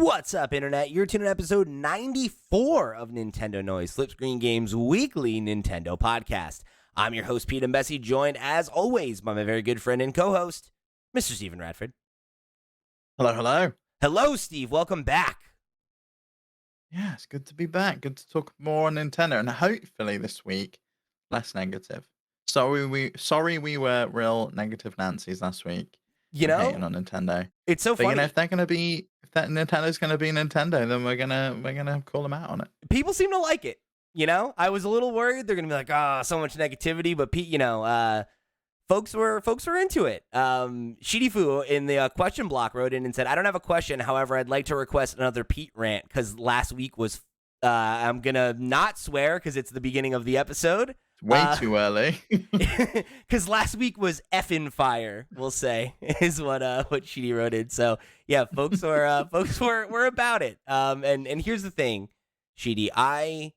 What's up, Internet? You're tuning in episode 94 of Nintendo Noise, Flipscreen Games' weekly Nintendo podcast. I'm your host, Pete and Bessie, joined, as always, by my very good friend and co-host, Mr. Stephen Radford. Hello, hello. Hello, Steve. Welcome back. Yeah, it's good to be back. Good to talk more on Nintendo, and hopefully this week, less negative. Sorry, we were real negative Nancy's last week. You Hating know, on Nintendo. it's so But funny. if that Nintendo's gonna be Nintendo, then we're gonna call them out on it. People seem to like it. I was a little worried they're gonna be like, so much negativity, but Pete, folks were into it. Shidifu in the question block wrote in and said, "I don't have a question. However, I'd like to request another Pete rant because last week was. I'm gonna not swear because it's the beginning of the episode. It's way too early. Because last week was effing fire. We'll say is what Shidi wrote in. So yeah, folks were about it. And here's the thing, Shidi, I'm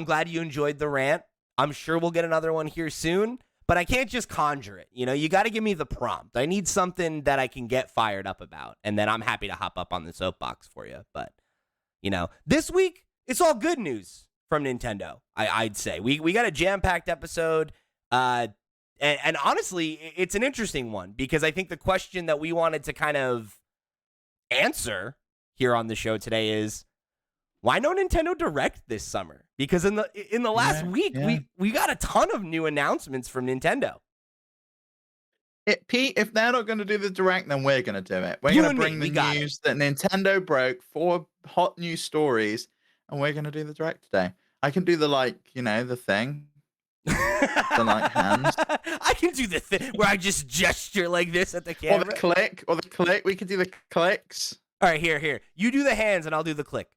glad you enjoyed the rant. I'm sure we'll get another one here soon. But I can't just conjure it. You got to give me the prompt. I need something that I can get fired up about. And then I'm happy to hop up on the soapbox for you. But, this week, it's all good news from Nintendo, I'd say. We got a jam-packed episode. And honestly, it's an interesting one. Because I think the question that we wanted to kind of answer here on the show today is, why no Nintendo Direct this summer? Because in the last week, we got a ton of new announcements from Nintendo. Pete, if they're not going to do the Direct, then we're going to do it. We're going to bring the news that Nintendo broke, 4 hot news stories, and we're going to do the Direct today. I can do the the thing. The hands. I can do the thing where I just gesture like this at the camera. Or the click. We can do the clicks. All right, here. You do the hands and I'll do the click.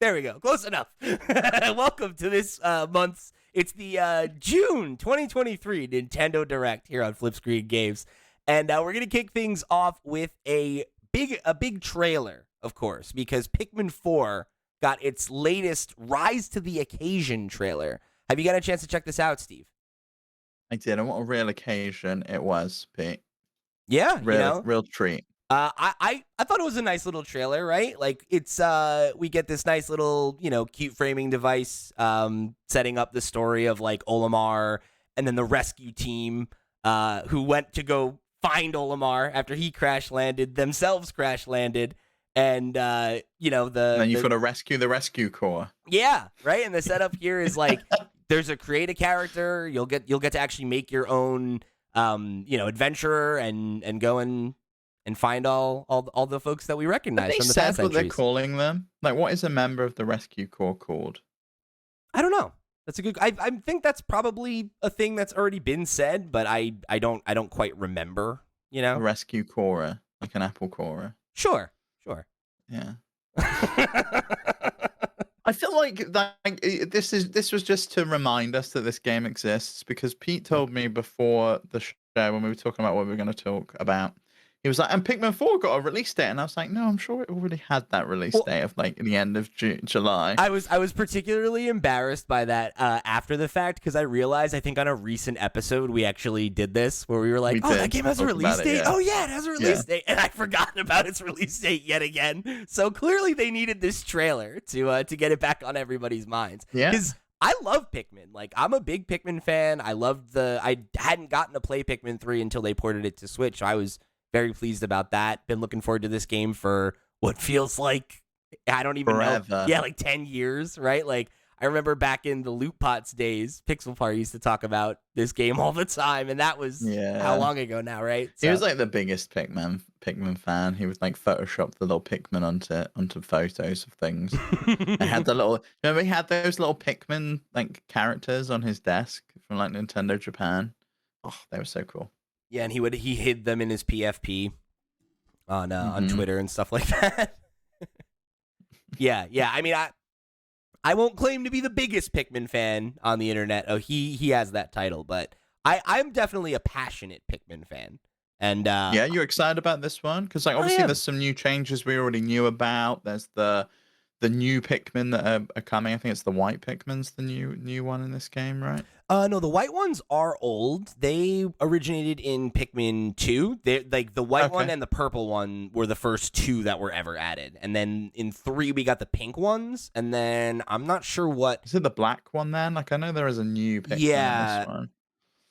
There we go. Close enough. Welcome to this month's. It's the June 2023 Nintendo Direct here on Flipscreen Games, and we're gonna kick things off with a big trailer, of course, because Pikmin 4 got its latest Rise to the Occasion trailer. Have you got a chance to check this out, Steve? I did. And what a real occasion it was, Pete. Yeah, real treat. I thought it was a nice little trailer, right? Like it's we get this nice little, cute framing device setting up the story of like Olimar and then the rescue team who went to go find Olimar after he crash landed, and then you've got to rescue the rescue corps. Yeah, right? And the setup here is like there's a create a character, you'll get to actually make your own adventurer and go and find all the folks that we recognize from the past what entries. They're calling them? Like, what is a member of the rescue corps called? I don't know. That's a good. I think that's probably a thing that's already been said, but I don't quite remember. A rescue corps, like an apple core. Sure. Yeah. I feel like this was just to remind us that this game exists, because Pete told me before the show when we were talking about what we were going to talk about. He was like, and Pikmin 4 got a release date, and I was like, no, I'm sure it already had that release date of like the end of July. I was particularly embarrassed by that after the fact, because I realized I think on a recent episode we actually did this where we were like, that game has a release date. Oh yeah, it has a release date, and I'd forgotten about its release date yet again. So clearly they needed this trailer to get it back on everybody's minds. Yeah. Because I love Pikmin. Like, I'm a big Pikmin fan. I hadn't gotten to play Pikmin 3 until they ported it to Switch. So I was very pleased about that. Been looking forward to this game for what feels like, I don't even forever. know. Yeah, like 10 years, right? Like, I remember back in the Loot Pots days, Pixel Party used to talk about this game all the time, and that was how long ago now, right? So, he was like the biggest Pikmin fan. He would like Photoshop the little Pikmin onto photos of things. I had remember he had those little Pikmin like characters on his desk from like Nintendo Japan. Oh, they were so cool. Yeah, and he hid them in his PFP on Twitter and stuff like that. yeah. I mean, I won't claim to be the biggest Pikmin fan on the internet. Oh, he has that title, but I'm definitely a passionate Pikmin fan. And you're excited about this one because like obviously there's some new changes we already knew about. There's the the new Pikmin that are coming. I think it's the white Pikmin's the new one in this game, right? No, the white ones are old. They originated in Pikmin 2. They like the white one Okay. and the purple one were the first two that were ever added. And then in 3 we got the pink ones, and then I'm not sure what. Is it the black one then? Like I know there is a new Pikmin in this Yeah. one.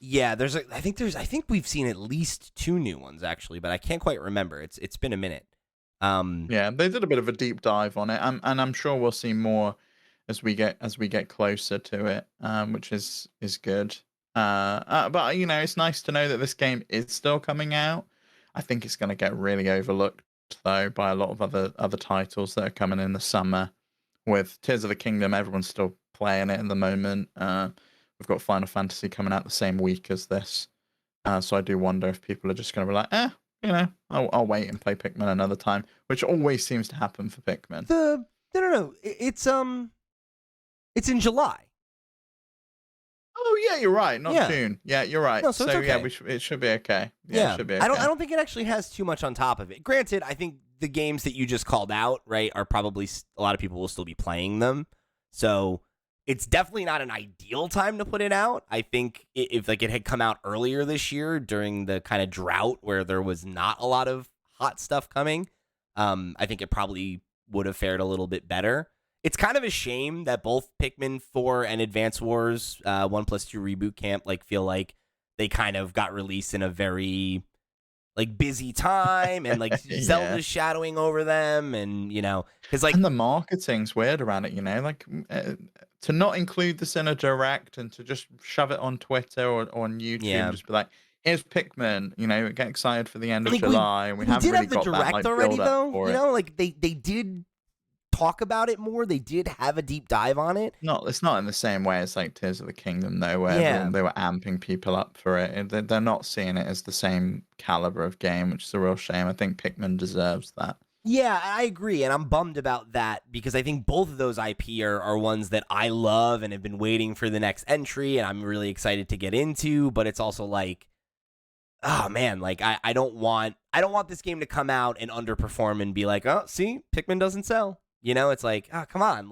Yeah, I think we've seen at least 2 new ones actually, but I can't quite remember. It's been a minute. Yeah, they did a bit of a deep dive on it, and I'm sure we'll see more as we get closer to it, which is good. But it's nice to know that this game is still coming out. I think it's going to get really overlooked though by a lot of other titles that are coming in the summer. With Tears of the Kingdom, everyone's still playing it at the moment. We've got Final Fantasy coming out the same week as this, so I do wonder if people are just going to be like, I'll wait and play Pikmin another time, which always seems to happen for Pikmin. No. It's in July. Oh yeah, you're right. Not Yeah. June. Yeah, you're right. No, so it's yeah, okay. it should be okay. Yeah, it should be okay. I don't think it actually has too much on top of it. Granted, I think the games that you just called out, right, are probably a lot of people will still be playing them. So it's definitely not an ideal time to put it out. I think if like it had come out earlier this year during the kind of drought where there was not a lot of hot stuff coming, I think it probably would have fared a little bit better. It's kind of a shame that both Pikmin 4 and Advance Wars 1+2 Reboot Camp feel like they kind of got released in a very busy time, and Yeah. Zelda's shadowing over them, and because And the marketing's weird around it, to not include this in a direct and to just shove it on Twitter or on YouTube, Yeah. just be like, here's Pikmin, get excited for the end of I mean, July, and we we haven't did really have the got that direct already build up though. for it. They did talk about it more. They did have a deep dive on it. It's not in the same way as like Tears of the Kingdom though, where Yeah. they were amping people up for it. And they're not seeing it as the same caliber of game, which is a real shame. I think Pikmin deserves that. Yeah, I agree, and I'm bummed about that because I think both of those IP are ones that I love and have been waiting for the next entry, and I'm really excited to get into. But it's also oh man, I don't want this game to come out and underperform and be like, oh, see, Pikmin doesn't sell. It's like, oh, come on,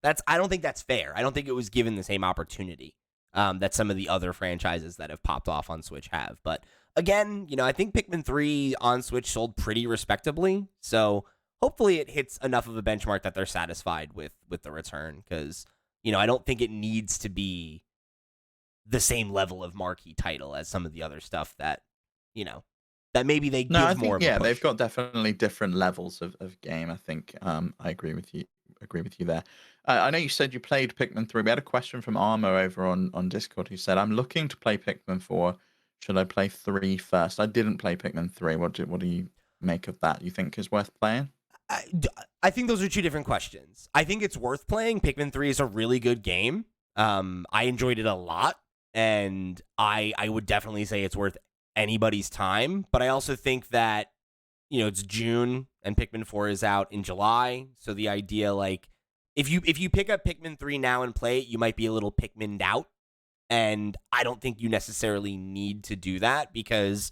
I don't think that's fair. I don't think it was given the same opportunity that some of the other franchises that have popped off on Switch have. But again, I think Pikmin 3 on Switch sold pretty respectably. So hopefully it hits enough of a benchmark that they're satisfied with the return. Because, I don't think it needs to be the same level of marquee title as some of the other stuff that, that maybe they give No, I think more of a push. they've got definitely different levels of game. I think I agree with you. There. I know you said you played Pikmin 3. We had a question from Armo over on Discord who said, "I'm looking to play Pikmin 4. Should I play 3 first?" I didn't play Pikmin 3. What do you make of that? You think is worth playing? I think those are two different questions. I think it's worth playing. Pikmin 3 is a really good game. I enjoyed it a lot, and I would definitely say it's worth anybody's time. But I also think that, it's June and Pikmin 4 is out in July. So the idea, if you pick up Pikmin 3 now and play it, you might be a little Pikmin'd out. And I don't think you necessarily need to do that because,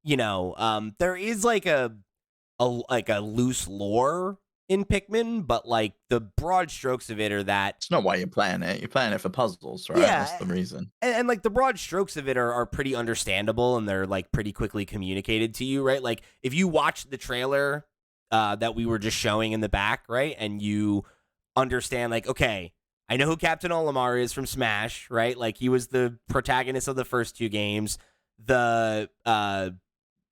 there is a loose lore in Pikmin, but the broad strokes of it are that It's not why you're playing it. You're playing it for puzzles, right? Yeah. That's the reason. and the broad strokes of it are pretty understandable, and they're pretty quickly communicated to you, right? If you watch the trailer that we were just showing in the back, right, and you understand okay, I know who Captain Olimar is from Smash, right? He was the protagonist of the first 2 games. The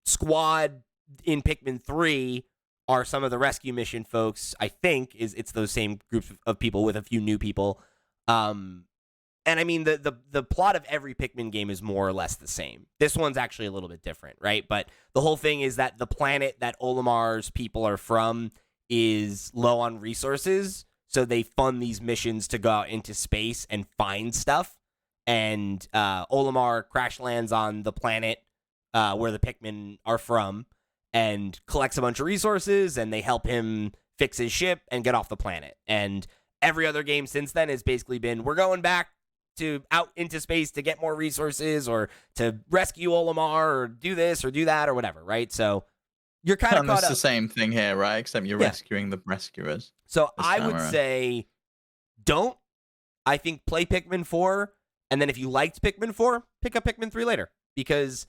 squad in Pikmin 3 are some of the rescue mission folks. I think it's those same groups of people with a few new people. And I mean the plot of every Pikmin game is more or less the same. This one's actually a little bit different, right? But the whole thing is that the planet that Olimar's people are from is low on resources, so they fund these missions to go out into space and find stuff. And Olimar crash lands on the planet where the Pikmin are from, and collects a bunch of resources, and they help him fix his ship and get off the planet. And every other game since then has basically been, we're going back to out into space to get more resources or to rescue Olimar or do this or do that or whatever, right? So you're kind of And caught it's the up. same thing here, right? Except you're Yeah. rescuing the rescuers So this I time would around. say, don't. I think play Pikmin 4, and then if you liked Pikmin 4, pick up Pikmin 3 later, because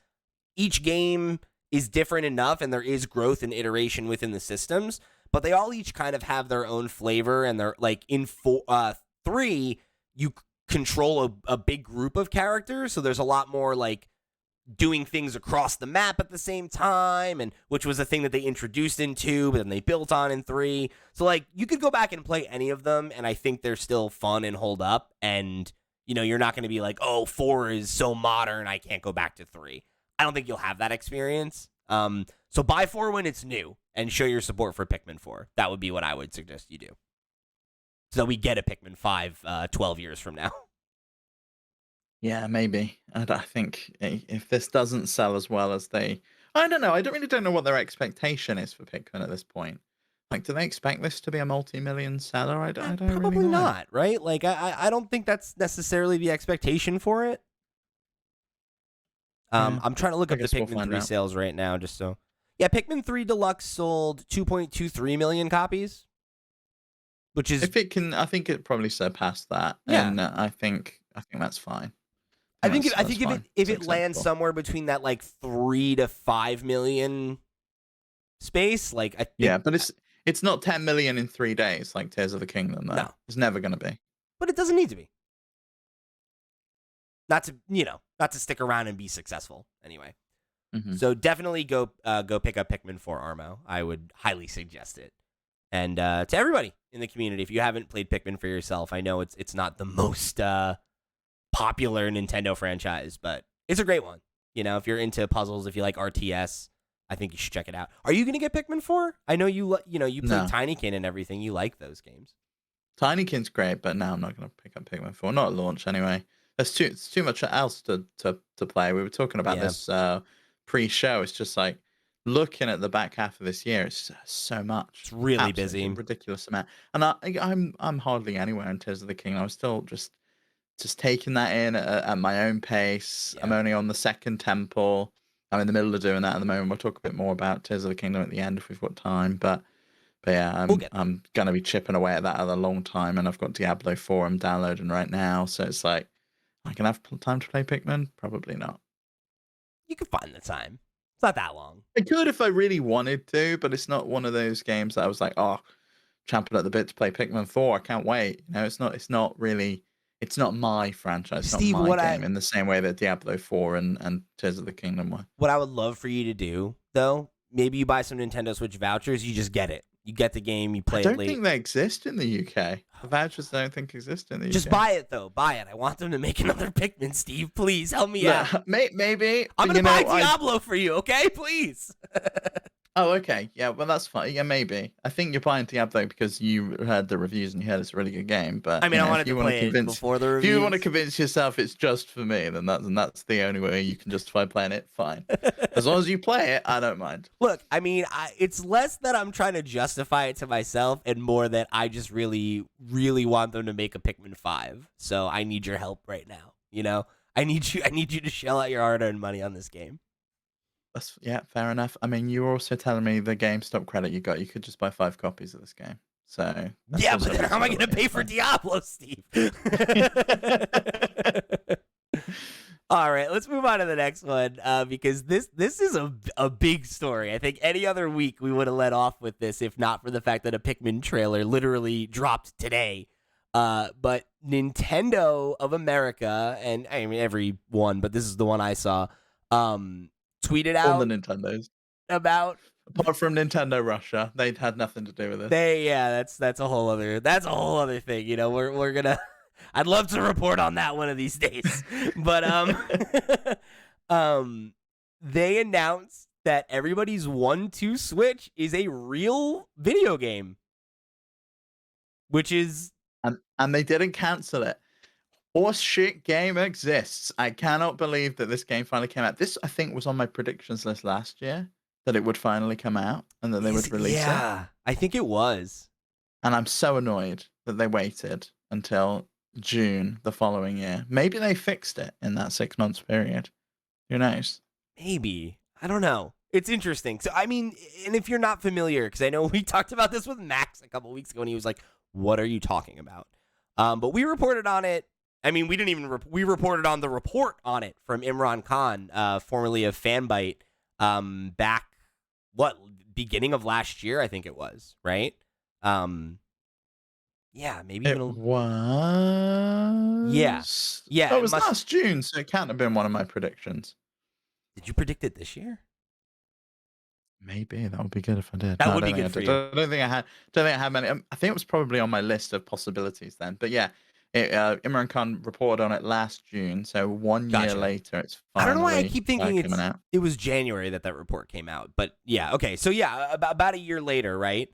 each game is different enough, and there is growth and iteration within the systems, but they all each kind of have their own flavor, and they're like in 3, you control a big group of characters, so there's a lot more like doing things across the map at the same time, and which was a thing that they introduced in 2, but then they built on in 3. So like you could go back and play any of them, and I think they're still fun and hold up. And you're not going to be like, oh, 4 is so modern, I can't go back to 3. I don't think you'll have that experience. So buy 4 when it's new and show your support for Pikmin 4. That would be what I would suggest you do, so we get a Pikmin 5 12 years from now. Yeah, maybe. I think if this doesn't sell as well as I don't know. I don't know what their expectation is for Pikmin at this point. Like, do they expect this to be a multi-million seller? I don't really Probably know. not, right? Like, I don't think that's necessarily the expectation for it. Yeah, I'm trying to look I up the guess we'll Pikmin find 3 out. sales right now, just so. Yeah, Pikmin 3 Deluxe sold 2.23 million copies, which is. If it can, I think it probably surpassed that. Yeah. And I think that's fine. I think that's if fine. if It's it lands acceptable. somewhere between that like 3 to 5 million space, like I think, Yeah, but it's not 10 million in 3 days like Tears of the Kingdom, though. No. It's never going to be. but it doesn't need to be. Not to stick around and be successful anyway. Mhm. So definitely go pick up Pikmin 4 Armo. I would highly suggest it. And to everybody in the community, if you haven't played Pikmin for yourself, I know it's not the most popular Nintendo franchise, but it's a great one. If you're into puzzles, if you like RTS, I think you should check it out. Are you going to get Pikmin 4? I know you played No. Tinykin and everything. You like those games. Tinykin's great, but now I'm not going to pick up Pikmin 4. Not at launch, anyway. There's too much else to play. We were talking about Yeah. this pre-show. It's just like looking at the back half of this year. It's so much. It's really Absolutely busy. ridiculous amount. And I'm hardly anywhere in Tears of the Kingdom. I'm still just taking that in at my own pace. Yeah. I'm only on the second temple. I'm in the middle of doing that at the moment. We'll talk a bit more about Tears of the Kingdom at the end if we've got time. But yeah, We'll get there. I'm gonna be chipping away at that a long time, and I've got Diablo 4 I'm downloading right now. So it's like, I can have time to play Pikmin? Probably not. You can find the time. It's not that long. I could if I really wanted to, but it's not one of those games that I was like, oh, champing at the bit to play Pikmin 4. I can't wait. It's not really. It's not my franchise. It's Steve, not my what game in the same way that Diablo 4 and Tears of the Kingdom were. What I would love for you to do, though, maybe you buy some Nintendo Switch vouchers. You just get it. You get the game. You play I it don't late. think they exist in the UK. The vouchers I don't think exist in the UK. Just buy it, though. Buy it. I want them to make another Pikmin, Steve. Please help me out. Yeah, maybe. I'm but going to buy Diablo for you, okay? Please. Oh, okay. Yeah, well, that's fine. Yeah, maybe. I think you're buying Diablo because you heard the reviews and you heard it's a really good game. But I mean, I if wanted you to wanna play it convince, before the if reviews. you want to convince yourself it's just for me, then that's the only way you can justify playing it. Fine. As long as you play it, I don't mind. Look, I mean, it's less that I'm trying to justify it to myself and more that I just really, really want them to make a Pikmin 5. So I need your help right now. I need you to shell out your hard-earned money on this game. Yeah, fair enough. I mean, you were also telling me the GameStop credit you got, you could just buy 5 copies of this game. So Yeah, but then how am I going to pay for Diablo, Steve? All right, let's move on to the next one because this is a big story. I think any other week we would have let off with this if not for the fact that a Pikmin trailer literally dropped today. But Nintendo of America, and I mean every one, but this is the one I saw, tweeted All out the Nintendos. about Apart from Nintendo Russia, they'd had nothing to do with it. that's a whole other thing. We're gonna I'd love to report on that one of these days. But they announced that Everybody's 1-2 Switch is a real video game. Which is and they didn't cancel it. Horse shit game exists. I cannot believe that this game finally came out. This, I think, was on my predictions list last year, that it would finally come out and that they would release it. Yeah, I think it was. And I'm so annoyed that they waited until June the following year. Maybe they fixed it in that 6 months period. Who knows? Maybe. I don't know. It's interesting. So I mean, and if you're not familiar, because I know we talked about this with Max a couple weeks ago, and he was like, "What are you talking about?" But we reported on it. I mean, we didn't even we reported on the report on it from Imran Khan, formerly of Fanbyte, back beginning of last year, I think it was, right? Yeah, maybe It even was. yeah. Oh, it was last June, so it can't have been one of my predictions. Did you predict it this year? Maybe that would be good if I did. That would be good for you. I don't think I had. Don't think I had many. I think it was probably on my list of possibilities then. But yeah, Imran Khan reported on it last June, so 1 year later, it's finally. I don't know why I keep thinking it was January that report came out, but yeah, okay. So yeah, about a year later, right?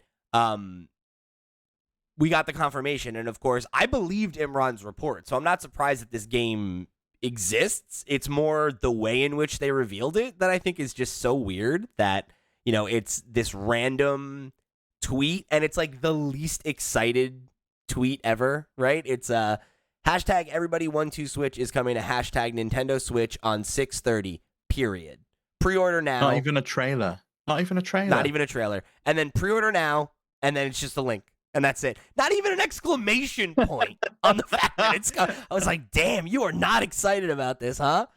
We got the confirmation, and of course, I believed Imran's report, so I'm not surprised that this game exists. It's more the way in which they revealed it that I think is just so weird that, you know, it's this random tweet, and it's like the least excited tweet ever, right? It's hashtag everybody12switch is coming to hashtag Nintendo Switch on 6/30, period. Pre-order now. Not even a trailer. Not even a trailer. And then pre-order now, and then it's just a link. And that's it. Not even an exclamation point on the fact that it's coming. I was like, damn, you are not excited about this, huh?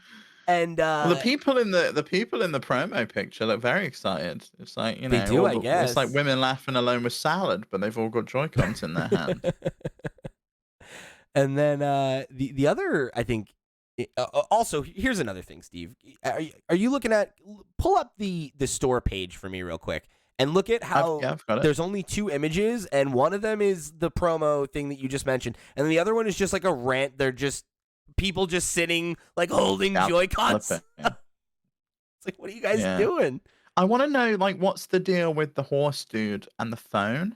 And well, the people in the promo picture look very excited. It's like, you know, they do, I guess. It's like women laughing alone with salad, but they've all got Joy-Cons in their hand. And then the other, I think, also here's another thing, Steve. Are you looking at? Pull up the store page for me real quick. And look at how I've got it. There's only 2 images, and one of them is the promo thing that you just mentioned, and the other one is just like a rant. They're just people just sitting, like holding Joy-Cons. Yeah. It's like, what are you guys doing? I want to know, like, what's the deal with the horse dude and the phone?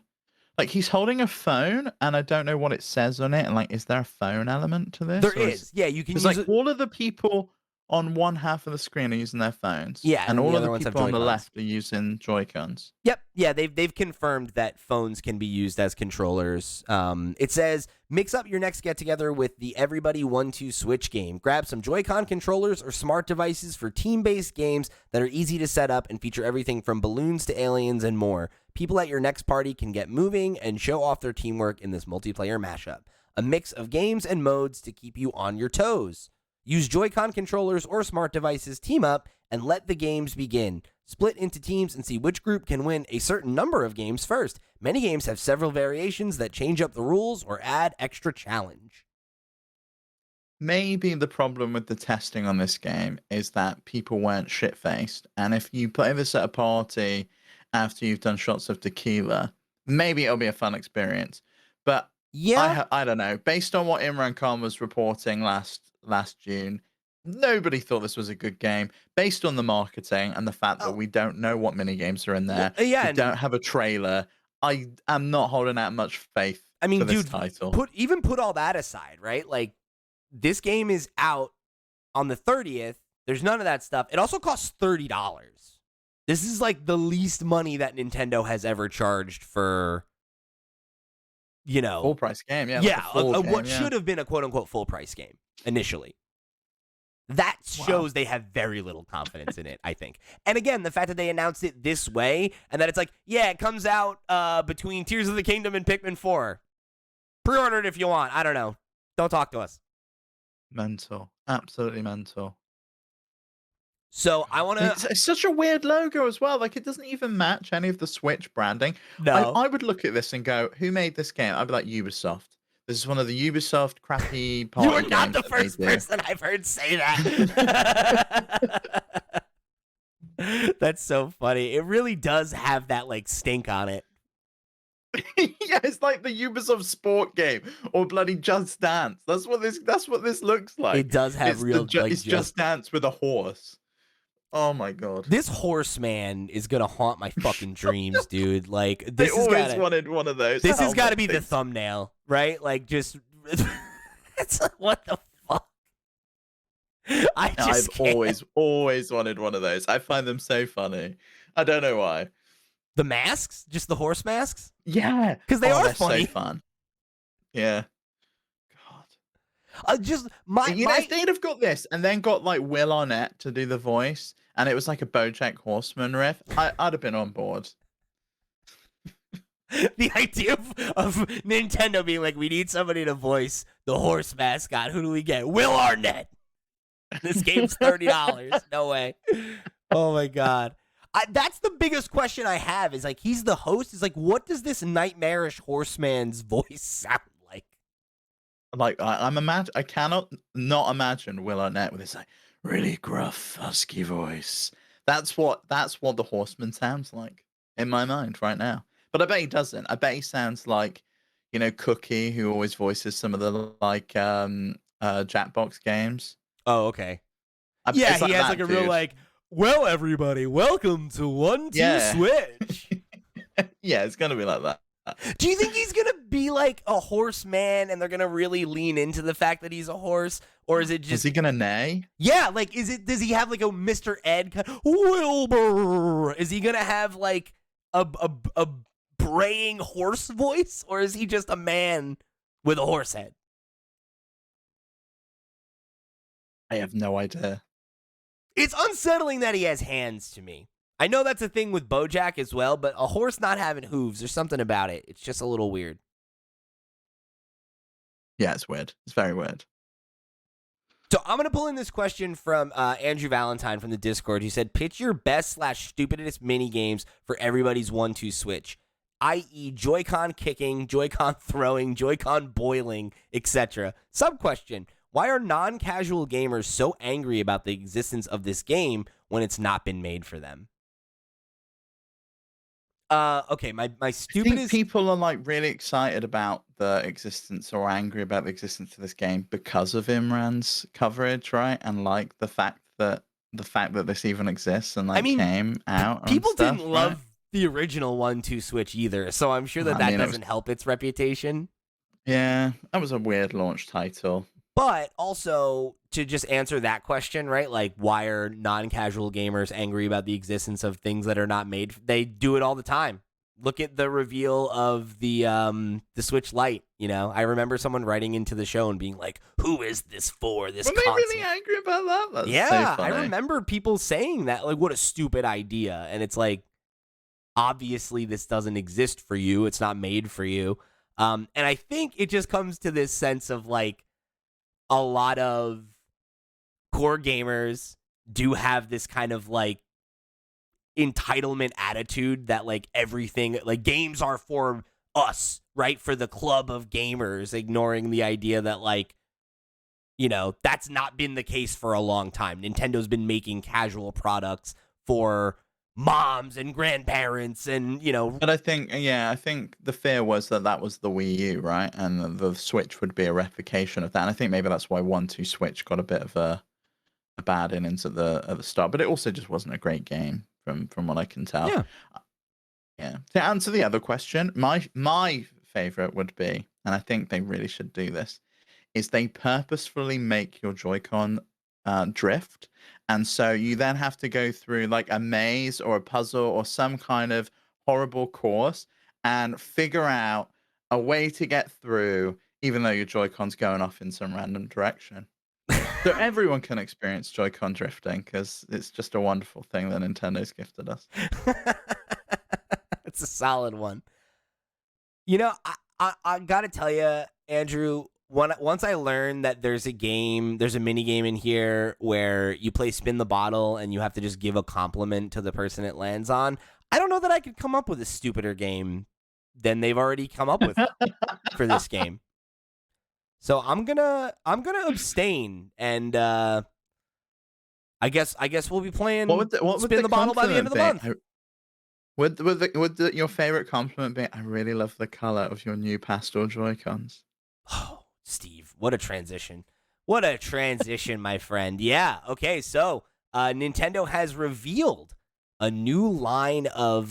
Like, he's holding a phone, and I don't know what it says on it. And like, is there a phone element to this? There is. Yeah, you can use like it. All of the people on one half of the screen are using their phones. Yeah, and all of the ones people have on the Joy-Cons. left are using Joy-Cons. Yep. Yeah, they've confirmed that phones can be used as controllers. It says, mix up your next get-together with the Everybody 1-2 Switch game. Grab some Joy-Con controllers or smart devices for team-based games that are easy to set up and feature everything from balloons to aliens and more. People at your next party can get moving and show off their teamwork in this multiplayer mashup. A mix of games and modes to keep you on your toes. Use Joy-Con controllers or smart devices, team up, and let the games begin. Split into teams and see which group can win a certain number of games first. Many games have several variations that change up the rules or add extra challenge. Maybe the problem with the testing on this game is that people weren't shit-faced. And if you play this at a party after you've done shots of tequila, maybe it'll be a fun experience. But yeah, I don't know. Based on what Imran Khan was reporting last June, nobody thought this was a good game. Based on the marketing and the fact that we don't know what mini games are in there, we don't have a trailer. I am not holding out much faith. I mean, for this dude, title. put all that aside, right? Like, this game is out on the 30th. There's none of that stuff. It also costs $30. This is like the least money that Nintendo has ever charged for, you know, full price game. Yeah, yeah, like what should have been a quote unquote full price game initially. That shows they have very little confidence in it, I think. And again, the fact that they announced it this way and that it's like, yeah, it comes out between Tears of the Kingdom and Pikmin 4. Pre-order it if you want. I don't know. Don't talk to us. Mental. Absolutely mental. So I want to... It's such a weird logo as well. Like, it doesn't even match any of the Switch branding. No. I would look at this and go, who made this game? I'd be like, Ubisoft. This is one of the Ubisoft crappy party games. You are not the first person I've heard say that. That's so funny. It really does have that, like, stink on it. Yeah, it's like the Ubisoft sport game or bloody Just Dance. That's what this looks like. It does have it's Just Dance with a horse. Oh my god. This horseman is gonna haunt my fucking dreams, dude. Like, this I always wanted one of those. This has got to be the thumbnail, right? Like, just it's like, what the fuck? I've always wanted one of those. I find them so funny. I don't know why. The masks, just the horse masks. Yeah, because they're funny. So fun. Yeah. Just my if they'd have got this and then got like Will Arnett to do the voice and it was like a BoJack Horseman riff, I'd have been on board. The idea of Nintendo being like, we need somebody to voice the horse mascot. Who do we get? Will Arnett. This game's $30. No way. Oh my god. That's the biggest question I have. Is like, he's the host. Is like, what does this nightmarish horseman's voice sound like? Like I cannot not imagine Will Arnett with his like really gruff, husky voice. That's what the horseman sounds like in my mind right now. But I bet he doesn't. I bet he sounds like, Cookie, who always voices some of the Jackbox games. Oh, okay. It's he has like a real like, well, everybody, welcome to 1-2 Switch. Yeah, it's gonna be like that. Do you think he's gonna be like a horseman, and they're gonna really lean into the fact that he's a horse, or is it just? Is he gonna neigh? Yeah, like, does he have like a Mr. Ed kind of, Wilbur? Is he gonna have like a braying horse voice, or is he just a man with a horse head? I have no idea. It's unsettling that he has hands to me. I know that's a thing with BoJack as well, but a horse not having hooves, there's something about it. It's just a little weird. Yeah, it's weird. It's very weird. So I'm going to pull in this question from Andrew Valentine from the Discord. He said, pitch your best/stupidest mini games for everybody's 1-2 Switch, i.e. Joy-Con kicking, Joy-Con throwing, Joy-Con boiling, etc. Sub-question, why are non-casual gamers so angry about the existence of this game when it's not been made for them? Okay, my stupidest... I think people are like really excited about the existence or angry about the existence of this game because of Imran's coverage, right? And like the fact that this even exists and came out. People stuff, didn't love the original 1-2 Switch either, so I'm sure that doesn't help its reputation. Yeah, that was a weird launch title. But also, to just answer that question, right? Like, why are non-casual gamers angry about the existence of things that are not made? They do it all the time. Look at the reveal of the Switch Lite. I remember someone writing into the show and being like, "Who is this for? This Were console?" they really angry about that? That's yeah, so I funny. remember people saying that. Like, what a stupid idea! And it's like, obviously, this doesn't exist for you. It's not made for you. And I think it just comes to this sense of like, a lot of core gamers do have this kind of like entitlement attitude that like everything, like games are for us, right? For the club of gamers, ignoring the idea that like, that's not been the case for a long time. Nintendo's been making casual products for moms and grandparents and, But I think the fear was that was the Wii U, right? And the Switch would be a replication of that. And I think maybe that's why 1-2 Switch got a bit of a bad innings at the start. But it also just wasn't a great game from what I can tell. Yeah. To answer the other question, my favorite would be, and I think they really should do this, is they purposefully make your Joy-Con drift. And so you then have to go through like a maze or a puzzle or some kind of horrible course and figure out a way to get through, even though your Joy-Con's going off in some random direction. So everyone can experience Joy-Con drifting because it's just a wonderful thing that Nintendo's gifted us. It's a solid one. I gotta tell you, Andrew, once I learned that there's a mini game in here where you play spin the bottle and you have to just give a compliment to the person it lands on, I don't know that I could come up with a stupider game than they've already come up with for this game. So I'm gonna abstain, and I guess we'll be playing spin the bottle by the end of the month. Would your favorite compliment be? I really love the color of your new pastel Joy-Cons. Oh, Steve, what a transition! What a transition, my friend. Yeah. Okay. So, Nintendo has revealed a new line of.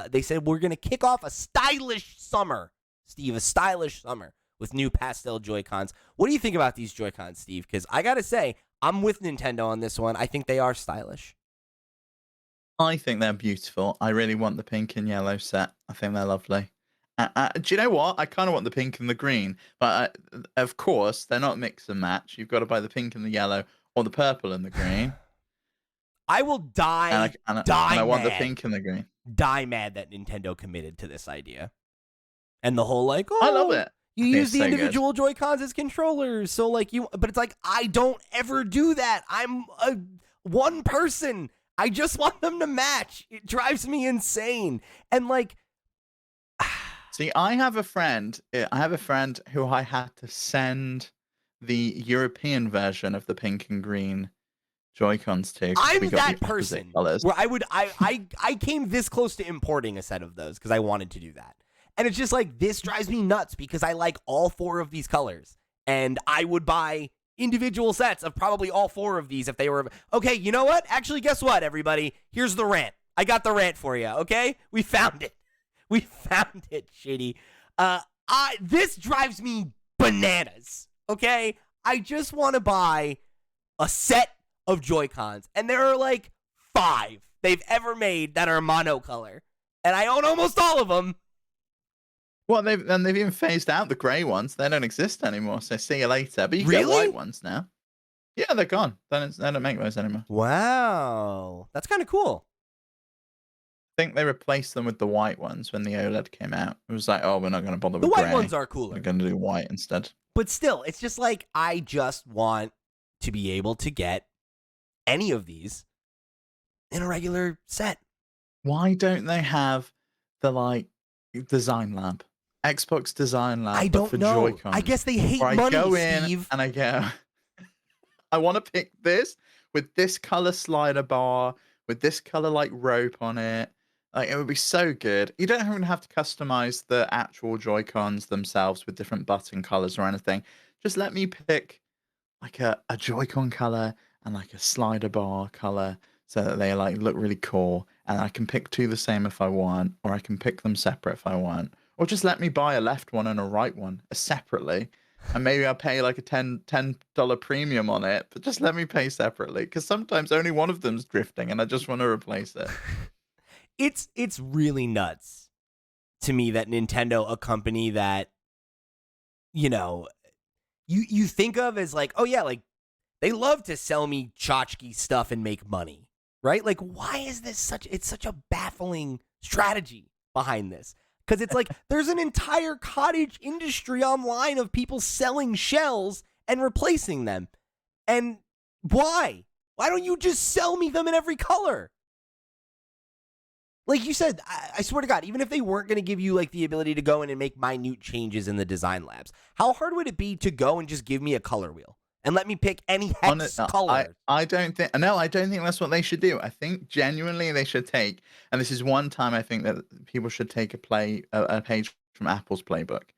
They said we're gonna kick off a stylish summer, Steve. A stylish summer with new pastel Joy-Cons. What do you think about these Joy-Cons, Steve? Because I gotta say, I'm with Nintendo on this one. I think they are stylish. I think they're beautiful. I really want the pink and yellow set. I think they're lovely. Do you know what? I kind of want the pink and the green, but of course they're not mix and match. You've got to buy the pink and the yellow or the purple and the green. I will die, and die I want the mad, pink and the green. die mad that Nintendo committed to this idea. And the whole like, I love oh, it. you I think use it's the so good. individual Joy-Cons as controllers, so like but it's like, I don't ever do that. I'm one person. I just want them to match. It drives me insane. And like, see, I have a friend who I had to send the European version of the pink and green Joy-Cons to. I'm we got that the opposite person colors. where I came this close to importing a set of those because I wanted to do that. And it's just like, this drives me nuts because I like all 4 of these colors. And I would buy individual sets of probably all 4 of these if they were, okay, you know what? Actually, guess what, everybody? Here's the rant. I got the rant for you, okay? We found it. We found it, Shitty. This drives me bananas, okay? I just want to buy a set of Joy-Cons, and there are like 5 they've ever made that are monocolor, and I own almost all of them. Well, they've even phased out the grey ones. They don't exist anymore. So see you later. But you get white ones now. Yeah, they're gone. They don't make those anymore. Wow, that's kind of cool. I think they replaced them with the white ones when the OLED came out. It was like, oh, we're not going to bother with the white grey. ones are cooler. We're going to do white instead. But still, it's just like, I just want to be able to get any of these in a regular set. Why don't they have the like design lab? Xbox design lab. I but don't for know. Joy-Cons. I guess they hate Where money, I go in Steve. and I go, I want to pick this with this color slider bar, with this color like rope on it. Like, it would be so good. You don't even have to customize the actual Joy-Cons themselves with different button colors or anything. Just let me pick like a Joy-Con color and like a slider bar color so that they like look really cool. And I can pick 2 the same if I want, or I can pick them separate if I want. Or just let me buy a left one and a right one separately. And maybe I'll pay like a $10 premium on it, but just let me pay separately. Because sometimes only one of them's drifting and I just want to replace it. It's really nuts to me that Nintendo, a company that, you know, you think of as like, oh yeah, like they love to sell me tchotchke stuff and make money, right? Like, why is this it's such a baffling strategy behind this? Because it's like, there's an entire cottage industry online of people selling shells and replacing them. And why? Why don't you just sell me them in every color? Like you said, I swear to God, even if they weren't going to give you like the ability to go in and make minute changes in the design labs, how hard would it be to go and just give me a color wheel and let me pick any hex color? I don't think that's what they should do. I think genuinely they should take, and this is one time I think that people should take a page from Apple's playbook.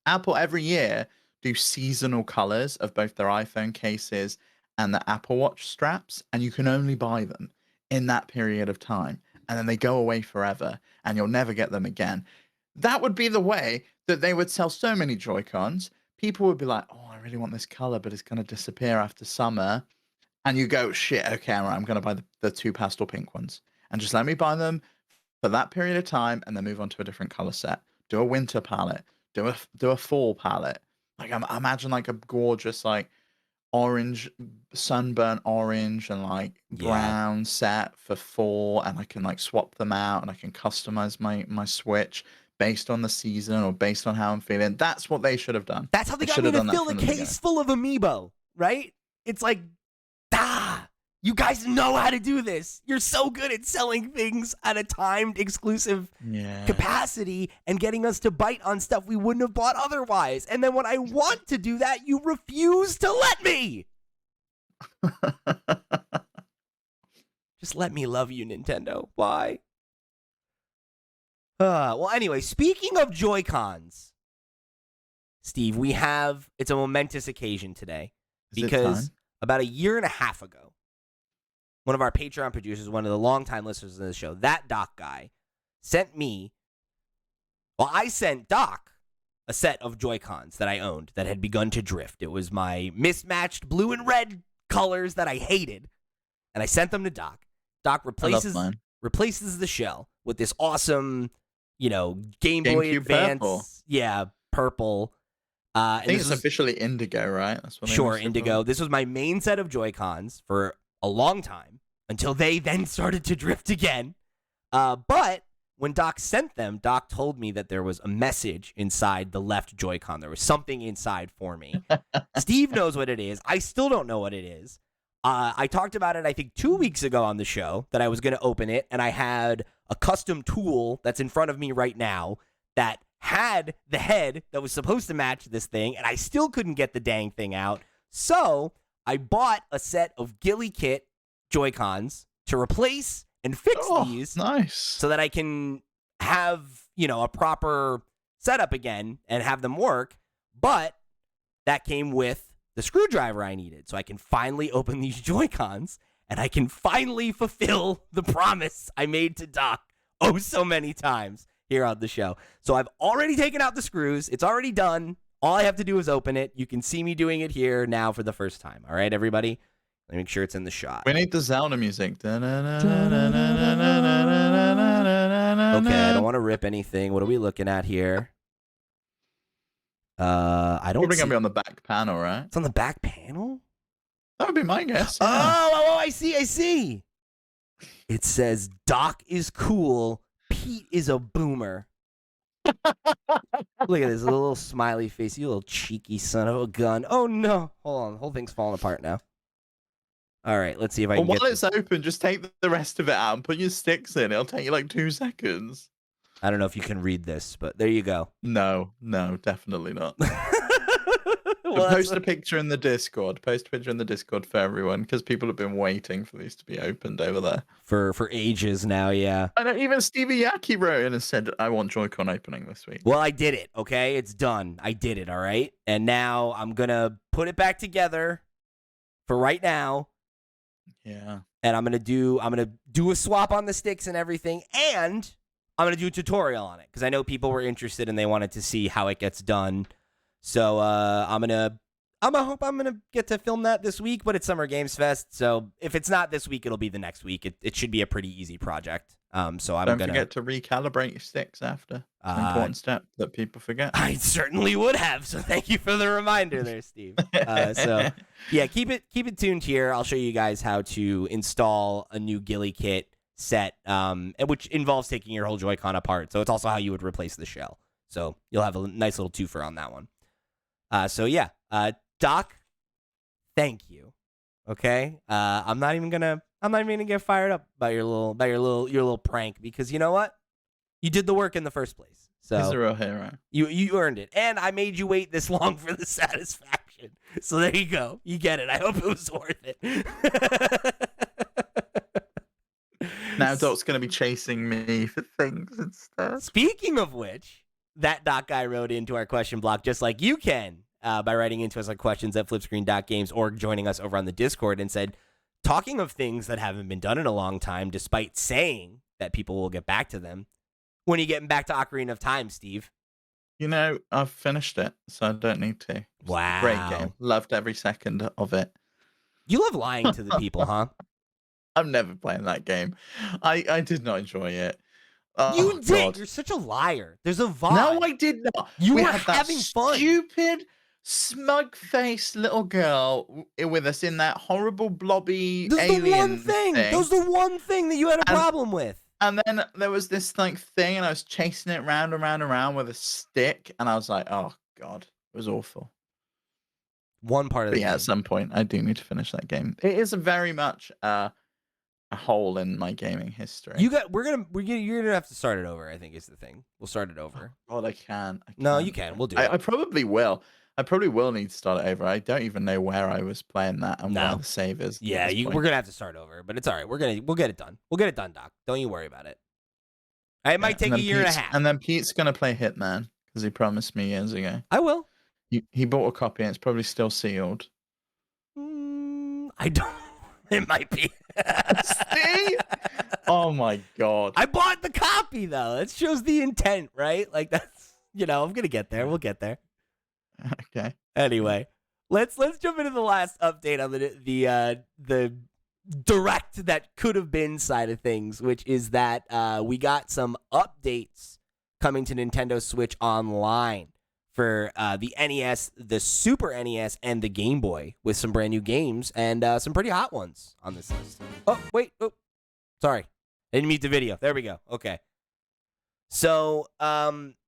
Apple every year do seasonal colors of both their iPhone cases and the Apple Watch straps, and you can only buy them in that period of time. And then they go away forever, and you'll never get them again. That would be the way that they would sell so many Joy-Cons. People would be like, oh, I really want this color, but it's going to disappear after summer. And you go, shit, okay, all right, I'm going to buy the 2 pastel pink ones. And just let me buy them for that period of time, and then move on to a different color set. Do a winter palette. Do a fall palette. Like, imagine like a gorgeous, like, orange, sunburnt orange and like brown set for fall, and I can like swap them out, and I can customize my Switch based on the season or based on how I'm feeling. That's what they should have done. That's how they got me to fill the case full of Amiibo, right? It's like, you guys know how to do this. You're so good at selling things at a timed exclusive capacity and getting us to bite on stuff we wouldn't have bought otherwise. And then when I want to do that, you refuse to let me. Just let me love you, Nintendo. Why? Well, anyway, speaking of Joy-Cons, Steve, it's a momentous occasion today. Because about a year and a half ago, one of our Patreon producers, one of the longtime listeners of the show, that Doc guy, I sent Doc a set of Joy-Cons that I owned that had begun to drift. It was my mismatched blue and red colors that I hated, and I sent them to Doc. Doc replaces the shell with this awesome, Game Boy Advance, purple. Purple. I think it's officially indigo, right? That's what indigo. This was my main set of Joy-Cons for a long time. until they then started to drift again. But when Doc sent them, Doc told me that there was a message inside the left Joy-Con. There was something inside for me. Steve knows what it is. I still don't know what it is. I talked about it, I think, 2 weeks ago on the show that I was going to open it, and I had a custom tool that's in front of me right now that had the head that was supposed to match this thing, and I still couldn't get the dang thing out. So I bought a set of Ghillie Kit Joy-Cons to replace and fix these. Nice. So that I can have, a proper setup again and have them work. But that came with the screwdriver I needed. So I can finally open these Joy-Cons and I can finally fulfill the promise I made to Doc so many times here on the show. So I've already taken out the screws. It's already done. All I have to do is open it. You can see me doing it here now for the first time. All right, everybody? Let me make sure it's in the shot. We need the Zelda music. Okay, I don't want to rip anything. What are we looking at here? I don't Probably see... going to be on the back panel, right? It's on the back panel? That would be my guess. Yeah. Oh, I see. It says, Doc is cool, Pete is a boomer. Look at this little smiley face, you little cheeky son of a gun. Oh, no. Hold on. The whole thing's falling apart now. All right, let's see if I can While get it's open, just take the rest of it out and put your sticks in. It'll take you like 2 seconds. I don't know if you can read this, but there you go. No, definitely not. Well, post a picture in the Discord. Post a picture in the Discord for everyone because people have been waiting for these to be opened over there. For ages now, yeah. I know even Stevie Yaki wrote in and said, I want Joy-Con opening this week. Well, I did it, okay? It's done. I did it, all right? And now I'm going to put it back together for right now. Yeah. And I'm gonna do a swap on the sticks and everything, and I'm gonna do a tutorial on it because I know people were interested and they wanted to see how it gets done. So I'm gonna get to film that this week, but it's Summer Games Fest, so if it's not this week, it'll be the next week. It should be a pretty easy project. So Don't forget to recalibrate your sticks after. It's an important step that people forget. I certainly would have. So thank you for the reminder there, Steve. So yeah, keep it tuned here. I'll show you guys how to install a new Ghillie Kit set, which involves taking your whole Joy-Con apart. So it's also how you would replace the shell. So you'll have a nice little twofer on that one. So yeah, Doc, thank you. Okay, I'm not even gonna get fired up by your little prank because you know what? You did the work in the first place. So He's a real hero. You earned it, and I made you wait this long for the satisfaction. So there you go. You get it. I hope it was worth it. Now Doc's gonna be chasing me for things instead. Speaking of which, that Doc guy wrote into our question block just like you can. By writing into us at questions@flipscreen.games or joining us over on the Discord and said, talking of things that haven't been done in a long time, despite saying that people will get back to them, when are you getting back to Ocarina of Time, Steve? You know, I've finished it, so I don't need to. Wow. Great game. Loved every second of it. You love lying to the people, huh? I'm never playing that game. I did not enjoy it. Oh, you did. God. You're such a liar. There's a vibe. No, I did not. You we were had that having fun. Stupid, smug-faced little girl with us in that horrible blobby alien the one thing. That was the one thing that you had a problem with. And then there was this like thing, and I was chasing it round and round and round with a stick, and I was like, "Oh God, it was awful." One part of the game. At some point, I do need to finish that game. It is very much a hole in my gaming history. You're gonna have to start it over. I think is the thing. We'll start it over. Oh, I can. No, you can. We'll do it. I probably will. I probably will need to start it over. I don't even know where I was playing that and where the save is. Yeah, we're gonna have to start over, but it's all right. We'll get it done. We'll get it done, Doc. Don't you worry about it. It might take a year and a half. And then Pete's gonna play Hitman because he promised me years ago. I will. He bought a copy and it's probably still sealed. I don't. It might be. See? Oh my God. I bought the copy though. That shows the intent, right? Like that's I'm gonna get there. We'll get there. Okay. Anyway, let's jump into the last update on the direct that could have been side of things, which is that we got some updates coming to Nintendo Switch Online for the NES, the Super NES, and the Game Boy with some brand new games and some pretty hot ones on this list. Oh, wait. Oh, sorry. I didn't mute the video. There we go. Okay. So,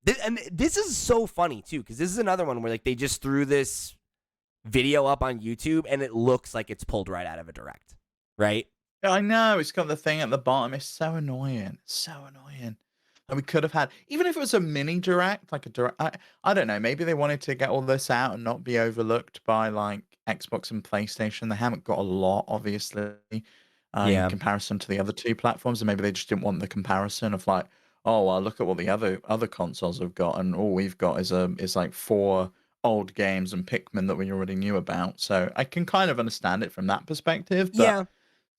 this is so funny, too, because this is another one where like they just threw this video up on YouTube and it looks like it's pulled right out of a direct, right? Yeah, I know. It's got the thing at the bottom. It's so annoying. So annoying. And we could have had, even if it was a mini direct, like a direct, I don't know. Maybe they wanted to get all this out and not be overlooked by like Xbox and PlayStation. They haven't got a lot, obviously, in comparison to the other two platforms. And maybe they just didn't want the comparison of like, oh, well, look at what the other consoles have got, and all we've got is like 4 old games and Pikmin that we already knew about. So I can kind of understand it from that perspective. But Yeah.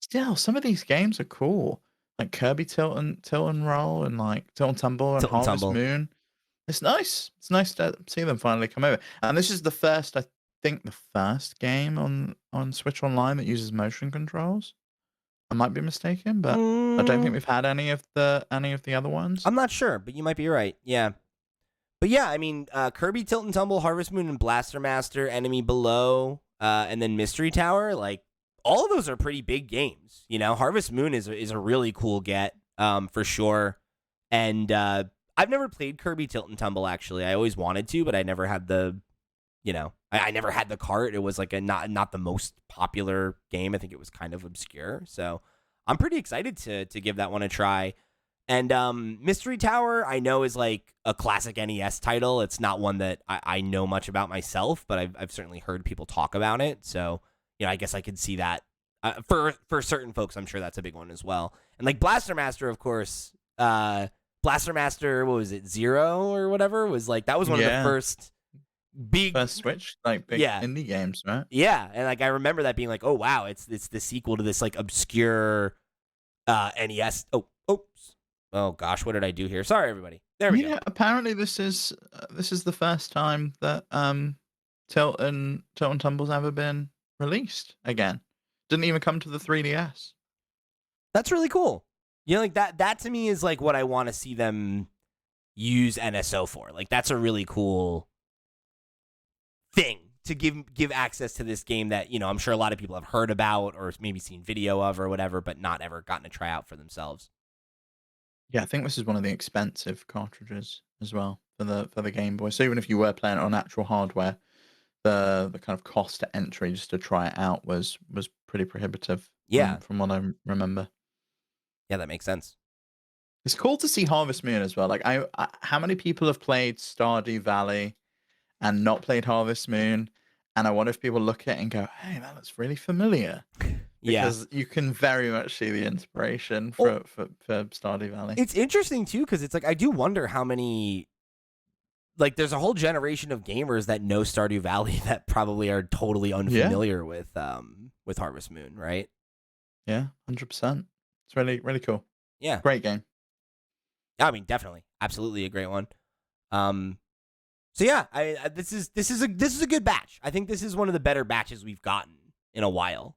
still, some of these games are cool, like Kirby Tilt and Roll, and like Tilt and Tumble and Tilt and Harvest Tumble. Moon. It's nice. It's nice to see them finally come over. And this is the first, I think, the first game on Switch Online that uses motion controls. I might be mistaken, but I don't think we've had any of the other ones. I'm not sure, but you might be right. Yeah. But yeah, I mean, Kirby Tilt and Tumble, Harvest Moon, and Blaster Master, Enemy Below, and then Mystery Tower, like, all of those are pretty big games. You know, Harvest Moon is a really cool get, for sure. And I've never played Kirby Tilt and Tumble, actually. I always wanted to, but I never had the, you know, I never had the cart. It was like a not the most popular game. I think it was kind of obscure. So I'm pretty excited to give that one a try. And Mystery Tower, I know, is like a classic NES title. It's not one that I know much about myself, but I've certainly heard people talk about it. So, you know, I guess I could see that. For certain folks, I'm sure that's a big one as well. And like Blaster Master, of course, Blaster Master, what was it, 0 or whatever? Was like, that was one of the first big... First Switch, like big indie games, right? Yeah, and like I remember that being like, oh, wow, it's the sequel to this like obscure NES... Oh gosh, what did I do here? Sorry, everybody. There we go. Yeah, apparently this is the first time that Tilt and Tumble's ever been released again. Didn't even come to the 3DS. That's really cool. You know, like that to me is like what I want to see them use NSO for. Like that's a really cool thing to give access to this game that, you know, I'm sure a lot of people have heard about or maybe seen video of or whatever, but not ever gotten to try out for themselves. Yeah, I think this is one of the expensive cartridges as well for the Game Boy. So even if you were playing it on actual hardware, the kind of cost to entry just to try it out was pretty prohibitive. Yeah, from what I remember. Yeah, that makes sense. It's cool to see Harvest Moon as well. Like, I how many people have played Stardew Valley and not played Harvest Moon? And I wonder if people look at it and go, "Hey, that looks really familiar." Because you can very much see the inspiration for Stardew Valley. It's interesting too, because it's like I do wonder how many, like, there's a whole generation of gamers that know Stardew Valley that probably are totally unfamiliar with Harvest Moon, right? Yeah, 100%. It's really, really cool. Yeah, great game. I mean, definitely, absolutely a great one. So yeah, this is a good batch. I think this is one of the better batches we've gotten in a while.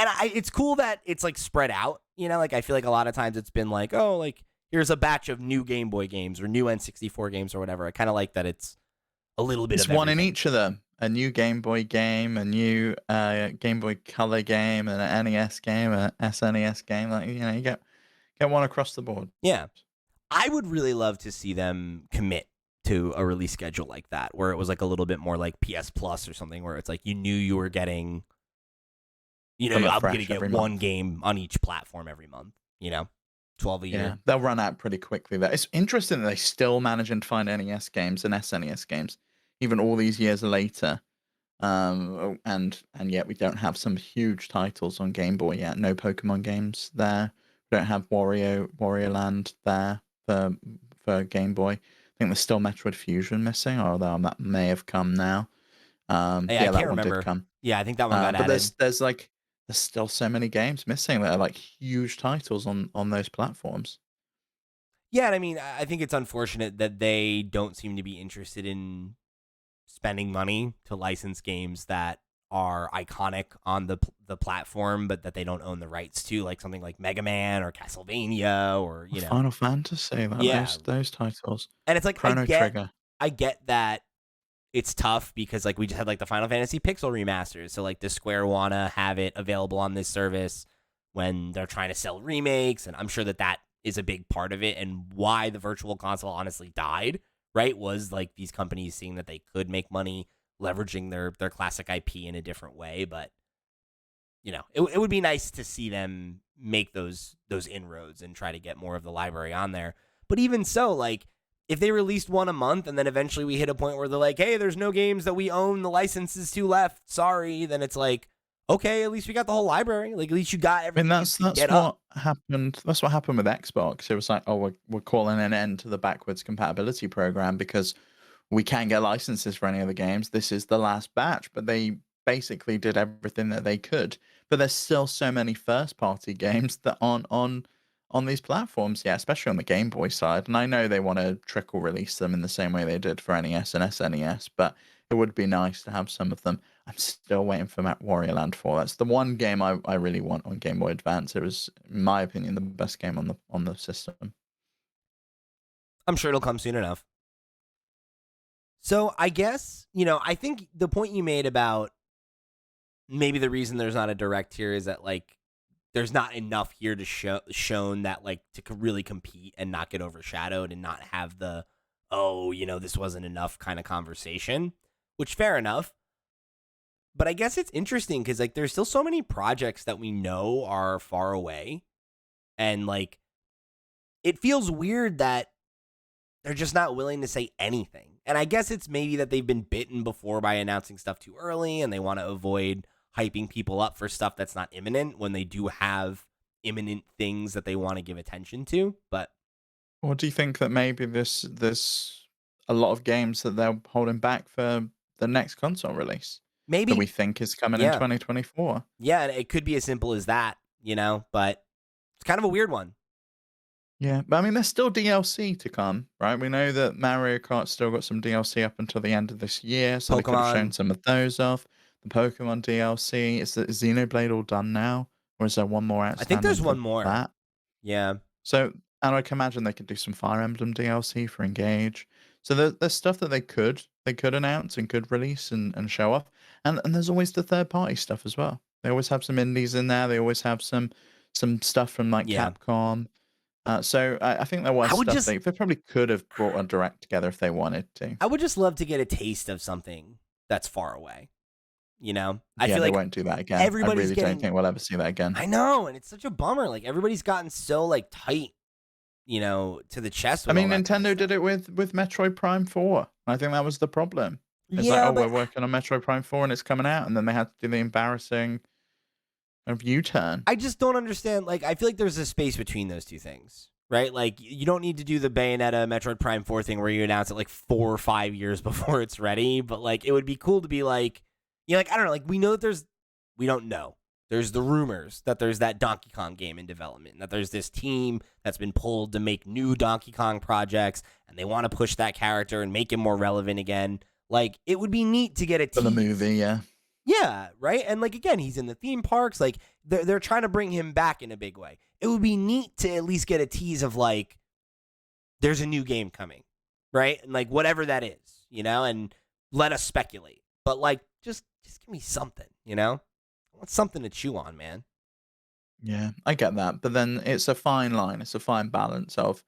And it's cool that it's like spread out, you know, like I feel like a lot of times it's been like, oh, like here's a batch of new Game Boy games or new N64 games or whatever. I kind of like that it's a little bit of one in each of them. A new Game Boy game, a new Game Boy Color game, and an NES game, an SNES game. Like, you know, you get one across the board. Yeah. I would really love to see them commit to a release schedule like that, where it was like a little bit more like PS Plus or something, where it's like you knew you were getting, you know, I'm going to get one game on each platform every month, you know, 12 a year. Yeah, they'll run out pretty quickly. It's interesting that they still manage to find NES games and SNES games, even all these years later. And yet we don't have some huge titles on Game Boy yet. No Pokemon games there. We don't have Wario Land there for Game Boy. I think there's still Metroid Fusion missing, although that may have come now. Yeah, that one remember. Did come. Yeah, I think that one got added. But there's still so many games missing that are like huge titles on those platforms. Yeah, and I mean, I think it's unfortunate that they don't seem to be interested in spending money to license games that are iconic on the platform, but that they don't own the rights to, like something like Mega Man or Castlevania or, you know, Final Fantasy. Those titles. And it's like Chrono Trigger. I get that it's tough because like we just had like the Final Fantasy Pixel remasters. So like the Square wanna have it available on this service when they're trying to sell remakes, and I'm sure that is a big part of it and why the virtual console honestly died, right? Was like these companies seeing that they could make money leveraging their classic IP in a different way, but it would be nice to see them make those inroads and try to get more of the library on there. But even so, like if they released one a month and then eventually we hit a point where they're like, hey, there's no games that we own the licenses to left, sorry, then it's like, okay, at least we got the whole library. Like at least you got I everything. mean, that's what happened. That's what happened with Xbox. It was like, oh, we're calling an end to the backwards compatibility program because we can't get licenses for any of the games. This is the last batch, but they basically did everything that they could. But there's still so many first-party games that aren't on these platforms yet, especially on the Game Boy side. And I know they want to trickle release them in the same way they did for NES and SNES, but it would be nice to have some of them. I'm still waiting for Wario Land 4. That's the one game I really want on Game Boy Advance. It was, in my opinion, the best game on the system. I'm sure it'll come soon enough. So I guess, I think the point you made about maybe the reason there's not a direct here is that like there's not enough here to shown that like to really compete and not get overshadowed and not have the this wasn't enough kind of conversation, which fair enough. But I guess it's interesting because like there's still so many projects that we know are far away, and like it feels weird that they're just not willing to say anything. And I guess it's maybe that they've been bitten before by announcing stuff too early and they want to avoid hyping people up for stuff that's not imminent when they do have imminent things that they want to give attention to. But or do you think that maybe there's a lot of games that they're holding back for the next console release maybe that we think is coming in 2024? Yeah, and it could be as simple as that, but it's kind of a weird one. Yeah, but I mean, there's still DLC to come, right? We know that Mario Kart's still got some DLC up until the end of this year, so they could have shown some of those off. The Pokemon DLC, is Xenoblade all done now? Or is there one more outstanding? I think there's one more. That? Yeah. So, and I can imagine they could do some Fire Emblem DLC for Engage. So there's stuff that they could announce and could release and show off. And there's always the third-party stuff as well. They always have some indies in there. They always have some stuff from like Capcom. So I think there was stuff they probably could have brought a direct together if they wanted to. I would just love to get a taste of something that's far away. I feel like they won't do that again. I really don't think we'll ever see that again. I know, and it's such a bummer. Like everybody's gotten so like tight, to the chest. I mean, Nintendo did it with Metroid Prime 4. I think that was the problem. It's we're working on Metroid Prime 4 and it's coming out, and then they had to do the embarrassing U-turn. I just don't understand. Like, I feel like there's a space between those two things, right? Like, you don't need to do the Bayonetta Metroid Prime 4 thing where you announce it like 4 or 5 years before it's ready. But like, it would be cool to be like, I don't know. Like, we know that we don't know. There's the rumors that there's that Donkey Kong game in development, and that there's this team that's been pulled to make new Donkey Kong projects, and they want to push that character and make him more relevant again. Like, it would be neat to get a tease. For the movie, yeah. Yeah, right? And like again, he's in the theme parks. Like they're trying to bring him back in a big way. It would be neat to at least get a tease of like there's a new game coming, right? And like whatever that is, and let us speculate. But like just give me something, I want something to chew on, man. Yeah, I get that. But then it's a fine line. It's a fine balance of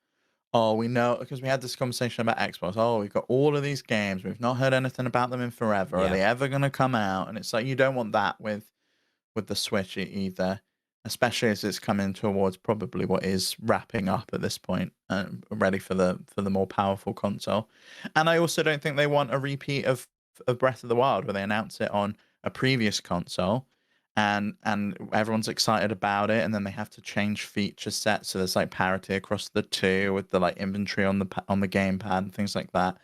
we know, because we had this conversation about Xbox. Oh, we've got all of these games. We've not heard anything about them in forever. Yeah. Are they ever going to come out? And it's like, you don't want that with the Switch either, especially as it's coming towards probably what is wrapping up at this point, ready for the more powerful console. And I also don't think they want a repeat of Breath of the Wild, where they announce it on a previous console. And everyone's excited about it, and then they have to change feature sets so there's like parity across the two with the like inventory on the gamepad and things like that,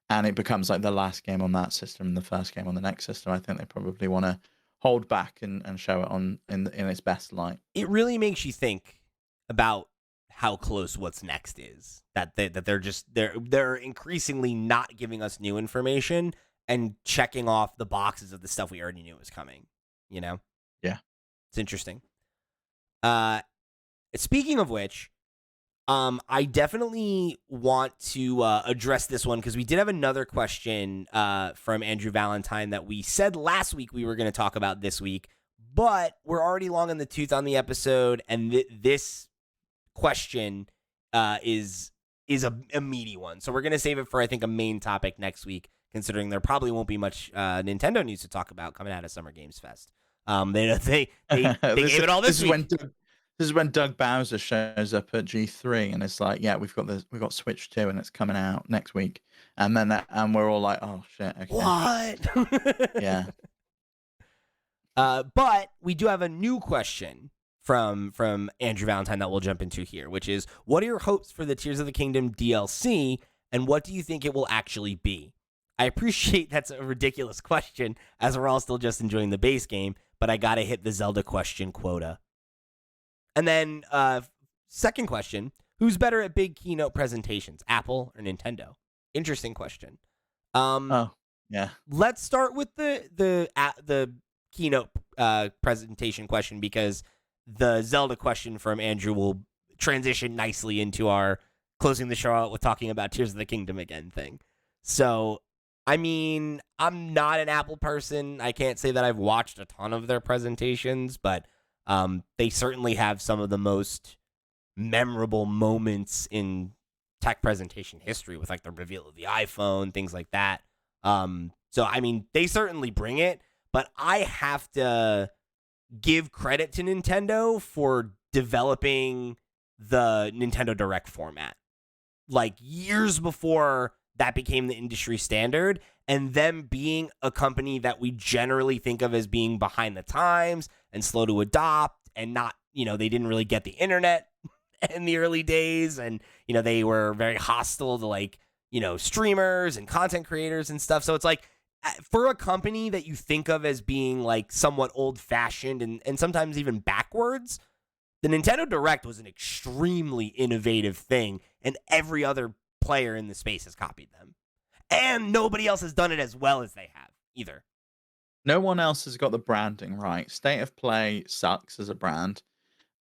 and it becomes like the last game on that system and the first game on the next system. I think they probably want to hold back and show it in its best light. It really makes you think about how close what's next is. That they're increasingly not giving us new information and checking off the boxes of the stuff we already knew was coming. Yeah. It's interesting. Speaking of which, I definitely want to address this one because we did have another question from Andrew Valentine that we said last week we were going to talk about this week, but we're already long in the tooth on the episode, and this question is a meaty one. So we're going to save it for, I think, a main topic next week, considering there probably won't be much Nintendo news to talk about coming out of Summer Games Fest. They gave it all this week. This is when Doug Bowser shows up at G3 and it's like, yeah, we've got Switch 2 and it's coming out next week. And then and we're all like, oh shit, okay. What? Yeah. But we do have a new question from Andrew Valentine that we'll jump into here, which is, what are your hopes for the Tears of the Kingdom DLC, and what do you think it will actually be? I appreciate that's a ridiculous question, as we're all still just enjoying the base game, but I gotta hit the Zelda question quota. And then, second question, who's better at big keynote presentations, Apple or Nintendo? Interesting question. Yeah. Let's start with the keynote presentation question, because the Zelda question from Andrew will transition nicely into our closing the show out with talking about Tears of the Kingdom again thing. So, I mean, I'm not an Apple person. I can't say that I've watched a ton of their presentations, but they certainly have some of the most memorable moments in tech presentation history with like the reveal of the iPhone, things like that. So, I mean, they certainly bring it, but I have to give credit to Nintendo for developing the Nintendo Direct format. Like years before that became the industry standard, and them being a company that we generally think of as being behind the times and slow to adopt, and not, they didn't really get the internet in the early days, and, they were very hostile to like, streamers and content creators and stuff. So it's like, for a company that you think of as being like somewhat old fashioned and sometimes even backwards, the Nintendo Direct was an extremely innovative thing, and every other player in the space has copied them. And nobody else has done it as well as they have either. No one else has got the branding right. State of Play sucks as a brand.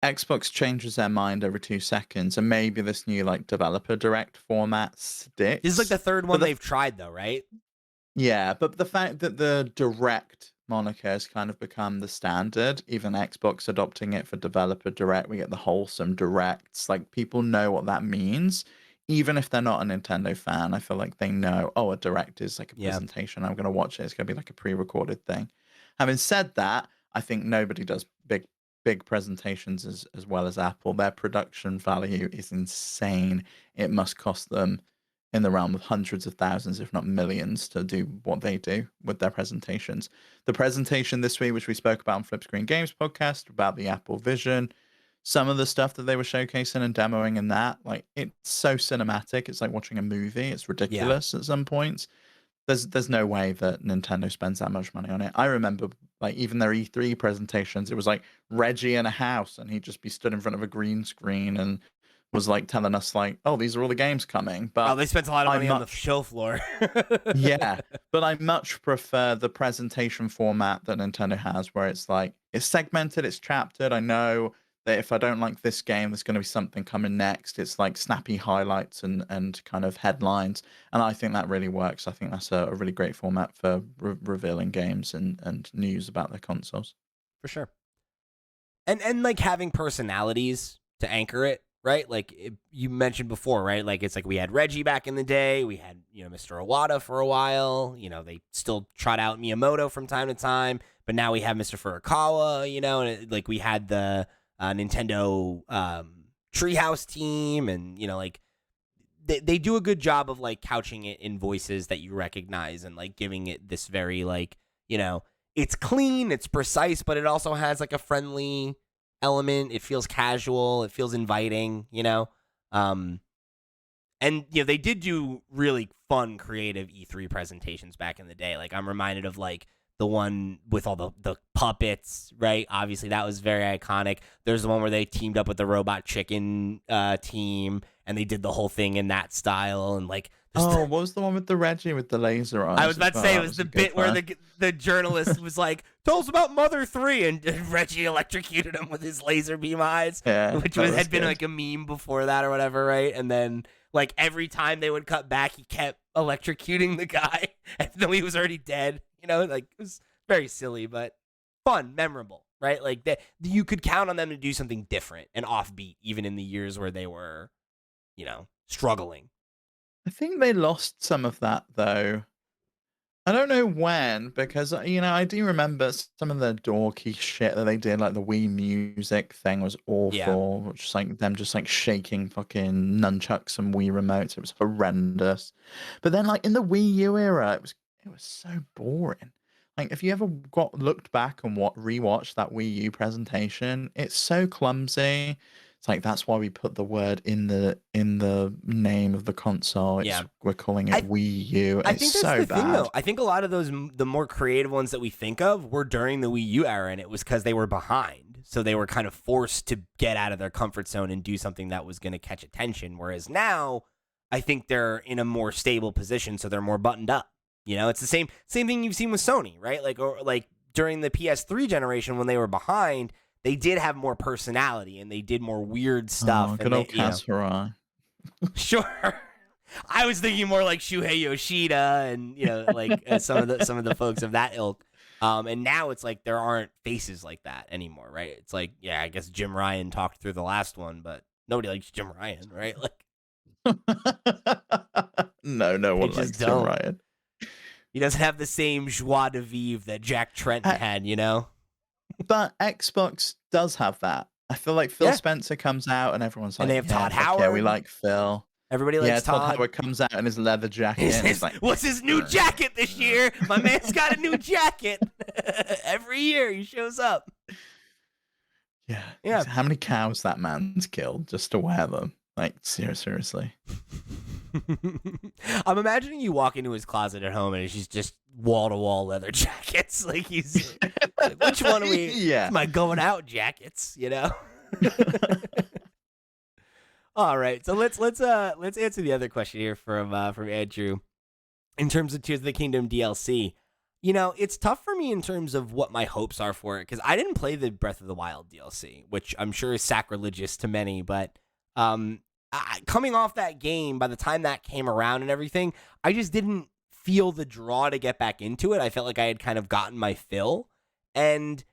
Xbox changes their mind every 2 seconds, and maybe this new like developer direct format sticks. This is like the third one they've tried though, right? Yeah, but the fact that the direct moniker has kind of become the standard, even Xbox adopting it for developer direct, we get the wholesome directs. Like, people know what that means. Even if they're not a Nintendo fan, I feel like they know, oh, a direct is like a presentation. I'm going to watch it. It's going to be like a pre-recorded thing. Having said that, I think nobody does big presentations as well as Apple. Their production value is insane. It must cost them in the realm of hundreds of thousands, if not millions, to do what they do with their presentations. The presentation this week, which we spoke about on Flip Screen Games podcast, about the Apple Vision, some of the stuff that they were showcasing and demoing in that, like, it's so cinematic. It's like watching a movie. It's ridiculous at some points. There's no way that Nintendo spends that much money on it. I remember, like, even their E3 presentations, it was like Reggie in a house, and he'd just be stood in front of a green screen and was like telling us like, oh, these are all the games coming. But they spent a lot of money on the show floor. Yeah, but I much prefer the presentation format that Nintendo has, where it's like, it's segmented, it's chaptered. I know that if I don't like this game, there's going to be something coming next. It's like snappy highlights and kind of headlines, and I think that really works. I think that's a really great format for revealing games and news about their consoles. For sure. And like having personalities to anchor it. Right? Like you mentioned before, right? Like it's like we had Reggie back in the day. We had, Mr. Iwata for a while. They still trot out Miyamoto from time to time. But now we have Mr. Furukawa, and like we had the Nintendo Treehouse team. And, like they do a good job of like couching it in voices that you recognize and like giving it this very like, it's clean, it's precise, but it also has like a friendly element. It feels casual, it feels inviting, and they did do really fun creative E3 presentations back in the day. Like I'm reminded of like the one with all the puppets, right? Obviously that was very iconic. There's the one where they teamed up with the Robot Chicken team and they did the whole thing in that style, and like Just Oh, what was the one with the Reggie with the laser eyes? I was about to as say well? it That was a the good bit where one. the journalist was like, "Tell us about Mother 3," and Reggie electrocuted him with his laser beam eyes, Yeah, which that was had been good. like a meme before that or whatever, right? And then like every time they would cut back, he kept electrocuting the guy, even though he was already dead. You know, like it was very silly, but fun, memorable, right? Like that you could count on them to do something different and offbeat, even in the years where they were, struggling. I think they lost some of that though. I don't know when, because I do remember some of the dorky shit that they did, like the Wii Music thing was Yeah. awful. Just like them just like shaking fucking nunchucks and Wii remotes. It was horrendous. But then like in the Wii U era, it was so boring. Like if you ever looked back and rewatched that Wii U presentation, it's so clumsy. It's like that's why we put the word in the name of the console. Yeah. We're calling I it Wii U. I It's think that's so the thing, bad. though. I think a lot of those, the more creative ones that we think of, were during the Wii U era, and it was because they were behind. So they were kind of forced to get out of their comfort zone and do something that was going to catch attention. Whereas now, I think they're in a more stable position, so they're more buttoned up. It's the same thing you've seen with Sony, right? Like during the PS3 generation when they were behind, they did have more personality and they did more weird stuff. Oh, And good old Kaz Hirai. sure. I was thinking more like Shuhei Yoshida and like some of the folks of that ilk. And now it's like there aren't faces like that anymore, right? It's like, yeah, I guess Jim Ryan talked through the last one, but nobody likes Jim Ryan, right? Like No they one just likes Jim don't. Ryan. He doesn't have the same joie de vivre that Jack Trenton Uh, had. But Xbox does have that. I feel like Phil Yeah. Spencer comes out and everyone's And like, they have yeah, Todd fuck yeah, we Howard. like Phil. Everybody Yeah, likes Todd Todd. Howard comes out in his leather jacket and he's like, What's his new jacket this year? My man's got a new jacket. Every year he shows up. yeah. Yeah. How many cows that man's killed just to wear them? Like, seriously. I'm imagining you walk into his closet at home and he's just wall to wall leather jackets. Like he's like, which one are we? Yeah. It's my going out jackets. All right, so let's answer the other question here from Andrew. In terms of Tears of the Kingdom DLC, it's tough for me in terms of what my hopes are for it because I didn't play the Breath of the Wild DLC, which I'm sure is sacrilegious to many, but coming off that game, by the time that came around and everything, I just didn't feel the draw to get back into it. I felt like I had kind of gotten my fill, and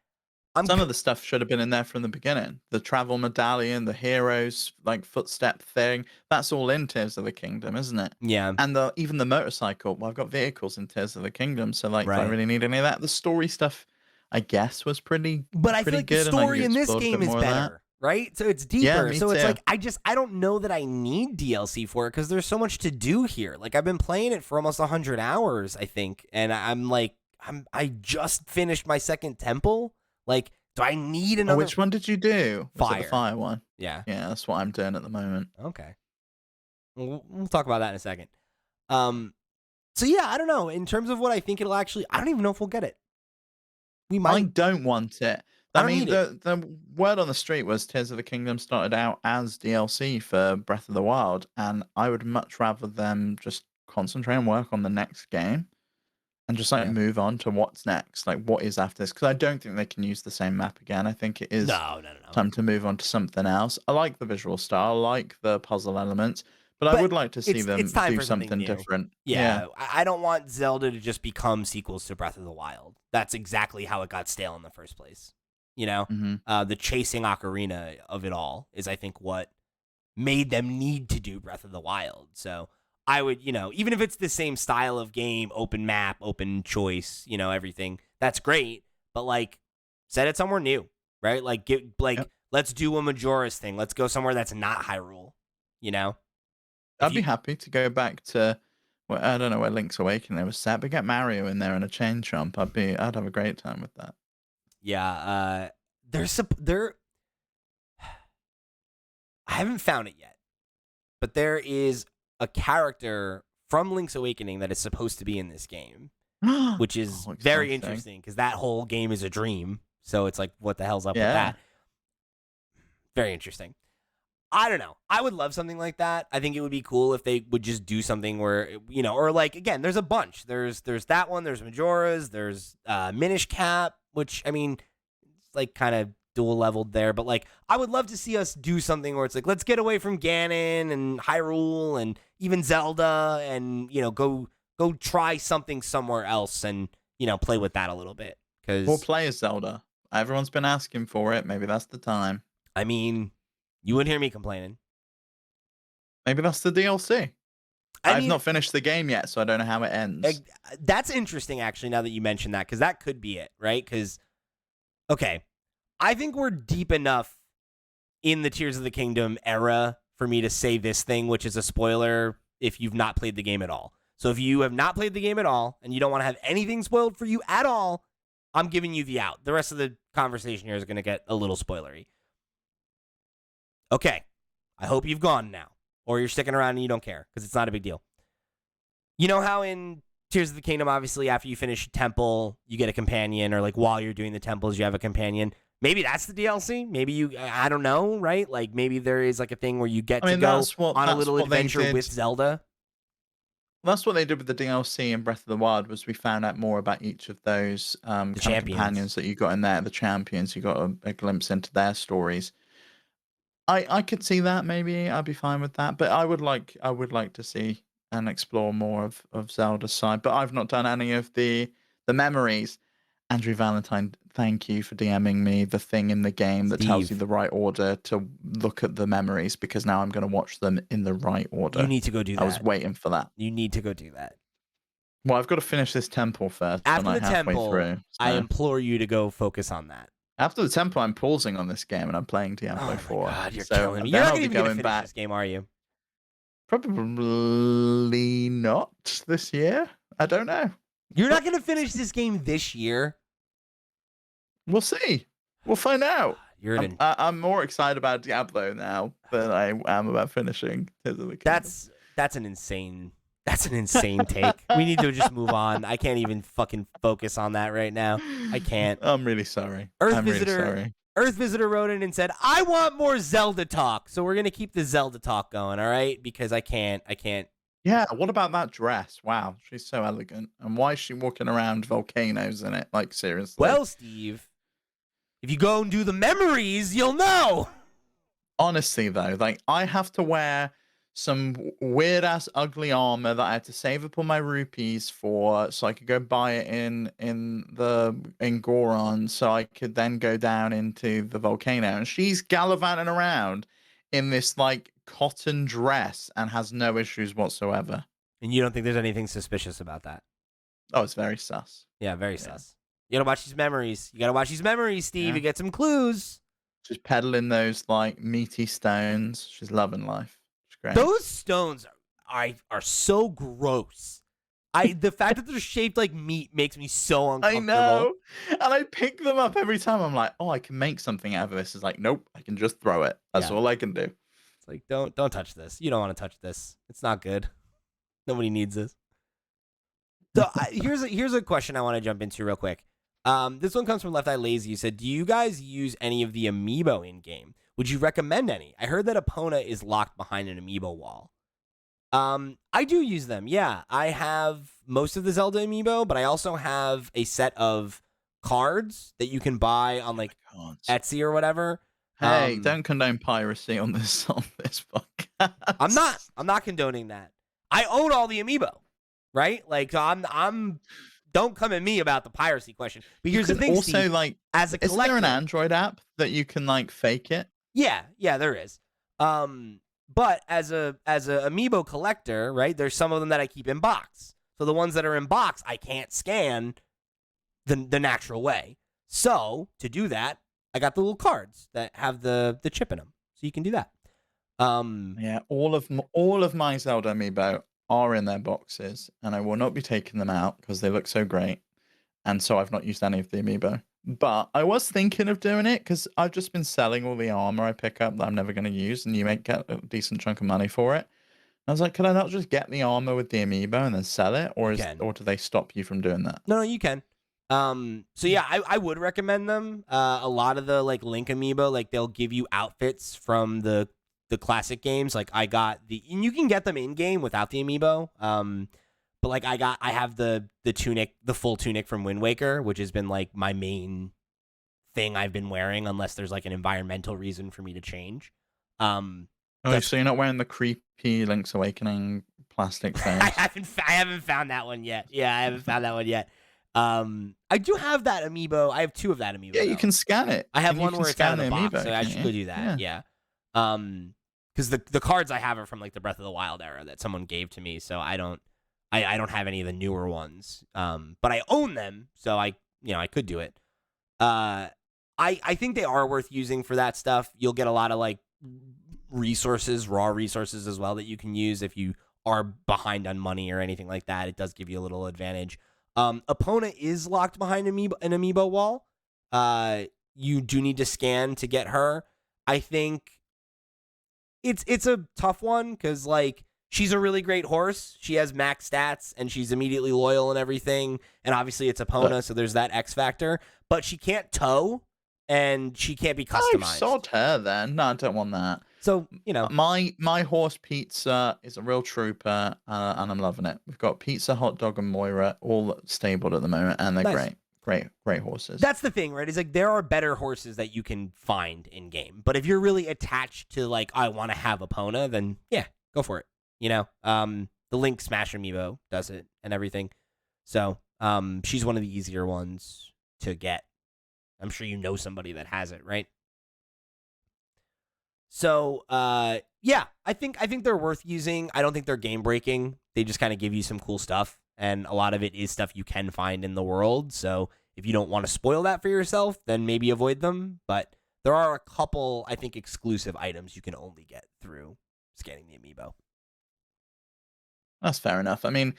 Some of the stuff should have been in there from the beginning. The travel medallion, the heroes like footstep thing. That's all in Tears of the Kingdom, isn't it? yeah, And even the motorcycle. Well, I've got vehicles in Tears of the Kingdom, so like, do I right. really need any of that? The story stuff, I guess, was pretty. But I feel pretty like the good, and like, story you in this explored a bit game is more of that. better, right? So it's Yeah, deeper. me So it's too. like I don't know that I need DLC for it because there's so much to do here. Like I've been playing it for almost 100 hours, I think, and I just finished my second temple. Like, do I need Oh, another? which one did you do? Was it Fire. the fire one? Yeah. Yeah, that's what I'm doing at the moment. Okay. We'll talk about that in a second. So yeah, I don't know. In terms of what I think it'll actually, I don't even know if we'll get it. We I might. don't want it. I I don't mean, need it. the word on the street was Tears of the Kingdom started out as DLC for Breath of the Wild, and I would much rather them just concentrate and work on the next game and just like Yeah. move on to what's next, like what is after this. Because I don't think they can use the same map again. I think it is No. time to move on to something else. I like the visual style, I like the puzzle elements, but I But would like to see them it's time do for something something new. different. Yeah, I don't want Zelda to just become sequels to Breath of the Wild. That's exactly how it got stale in the first place. Hmm. The chasing ocarina of it all is, I think, what made them need to do Breath of the Wild. So I would, even if it's the same style of game, open map, open choice, everything, that's great. But like, set it somewhere new, right? Like, Yep. let's do a Majora's thing. Let's go somewhere that's not Hyrule. I'd be happy to go back to. Well, I don't know where Link's Awakening was set, but get Mario in there in a chain chomp. I'd have a great time with that. Yeah, there. I haven't found it yet, but there is a character from Link's Awakening that is supposed to be in this game, which is Oh, very exciting. interesting because that whole game is a dream. So it's like, what the hell's up with Yeah. that? Very interesting. I don't know. I would love something like that. I think it would be cool if they would just do something where, or like, again, there's a bunch. There's that one. There's Majora's. There's Minish Cap, which, I mean, it's like kind of dual leveled there. But like, I would love to see us do something where it's like, let's get away from Ganon and Hyrule and even Zelda and, go try something somewhere else and, play with that a little bit. We'll play as Zelda. Everyone's been asking for it. Maybe that's the time. I mean, you wouldn't hear me complaining. Maybe that's the DLC. I've not finished the game yet, so I don't know how it ends. That's interesting, actually, now that you mention that, because that could be it, right? Because, okay, I think we're deep enough in the Tears of the Kingdom era for me to say this thing, which is a spoiler if you've not played the game at all. So if you have not played the game at all and you don't want to have anything spoiled for you at all, I'm giving you the out. The rest of the conversation here is going to get a little spoilery. Okay, I hope you've gone now, or you're sticking around and you don't care, because it's not a big deal. You know how in Tears of the Kingdom, obviously, after you finish a temple, you get a companion, or like while you're doing the temples, you have a companion. Maybe that's the DLC. Maybe I don't know, right? Like maybe there is like a thing where you get to go on a little adventure with Zelda. That's what they did with the DLC in Breath of the Wild, was we found out more about each of those kind of companions that you got in there, the champions. You got a glimpse into their stories. I could see that. Maybe I'd be fine with that, but I would like to see and explore more of Zelda's side. But I've not done any of the memories. Andrew Valentine, thank you for DMing me the thing in the game that tells you the right order to look at the memories, because now I'm going to watch them in the right order. You need to go do that. I was waiting for that. You need to go do that. Well, I've got to finish this temple first. After the temple, I implore you to go focus on that. After the temple, I'm pausing on this game and I'm playing Diablo 4. God, you're killing me. You're not even going to finish this game, are you? Probably not this year. I don't know. You're not going to finish this game this year? We'll see. We'll find out. I'm more excited about Diablo now than I am about finishing Tears of the Kingdom. That's an insane take. We need to just move on. I can't even fucking focus on that right now. I can't. I'm really sorry. Earth Visitor wrote in and said, I want more Zelda talk. So we're going to keep the Zelda talk going, all right? Because I can't. Yeah, what about that dress? Wow, she's so elegant. And why is she walking around volcanoes in it? Like, seriously. Well, Steve, if you go and do the memories, you'll know. Honestly, though, like, I have to wear some weird ass ugly armor that I had to save up all my rupees for, so I could go buy it in Goron, so I could then go down into the volcano. And she's gallivanting around in this like cotton dress and has no issues whatsoever. And you don't think there's anything suspicious about that? Oh, it's very sus. Yeah, very sus. You gotta watch these memories. Steve. Yeah. You get some clues. She's peddling those like meaty stones. She's loving life. Great. Those stones are so gross. The fact that they're shaped like meat makes me so uncomfortable. I know. And I pick them up every time. I'm like, oh, I can make something out of this. It's like, nope, I can just throw it. That's all I can do. It's like, don't touch this. You don't want to touch this. It's not good. Nobody needs this. So here's a question I want to jump into real quick. This one comes from Left Eye Lazy. You said, do you guys use any of the amiibo in game? Would you recommend any? I heard that Epona is locked behind an amiibo wall. I do use them. Yeah, I have most of the Zelda amiibo, but I also have a set of cards that you can buy on like Etsy or whatever. Hey, don't condone piracy on this podcast. I'm not condoning that. I own all the amiibo, right? Like I'm. Don't come at me about the piracy question. But here's the thing, also, Steve, like, as a collector, is there an Android app that you can like fake it? Yeah, there is. But as a amiibo collector, right? There's some of them that I keep in box. So the ones that are in box, I can't scan the natural way. So to do that, I got the little cards that have the chip in them, so you can do that. Yeah, all of my Zelda amiibo are in their boxes, and I will not be taking them out because they look so great. And so I've not used any of the amiibo. But I was thinking of doing it because I've just been selling all the armor I pick up that I'm never going to use, and you get a decent chunk of money for it. I was like, could I not just get the armor with the amiibo and then sell it, or do they stop you from doing that? No, you can. So yeah, I would recommend them. A lot of the like Link amiibo, like they'll give you outfits from the the classic games. Like I got and you can get them in game without the amiibo. But like I have the tunic, the full tunic from Wind Waker, which has been like my main thing I've been wearing, unless there's like an environmental reason for me to change. Oh, so you're not wearing the creepy Link's Awakening plastic things? I haven't found that one yet. Yeah, I haven't found that one yet. I do have that amiibo. I have 2 of that amiibo. Yeah, you though. can scan it. I have and one you where can it's out scan of the box, amiibo, so I can't should you? go do that. Yeah. Because the cards I have are from like the Breath of the Wild era that someone gave to me, so I don't have any of the newer ones. But I own them, so I could do it. I think they are worth using for that stuff. You'll get a lot of like resources, raw resources as well that you can use if you are behind on money or anything like that. It does give you a little advantage. Epona is locked behind an amiibo wall. You do need to scan to get her. I think it's a tough one because like she's a really great horse. She has max stats and she's immediately loyal and everything. And obviously it's Epona, so there's that X factor. But she can't tow and she can't be customized. I've sod her then. No, I don't want that. So, my horse Pizza is a real trooper, and I'm loving it. We've got Pizza, Hot Dog, and Moira all stabled at the moment, and they're Nice. great horses. That's the thing, right? Is like there are better horses that you can find in game. But if you're really attached to like I want to have Epona, then yeah, go for it. The Link Smash amiibo does it and everything. So, she's one of the easier ones to get. I'm sure you know somebody that has it, right? So, yeah, I think they're worth using. I don't think they're game breaking. They just kind of give you some cool stuff, and a lot of it is stuff you can find in the world. So, if you don't want to spoil that for yourself, then maybe avoid them. But there are a couple, I think, exclusive items you can only get through scanning the amiibo. That's fair enough. I mean,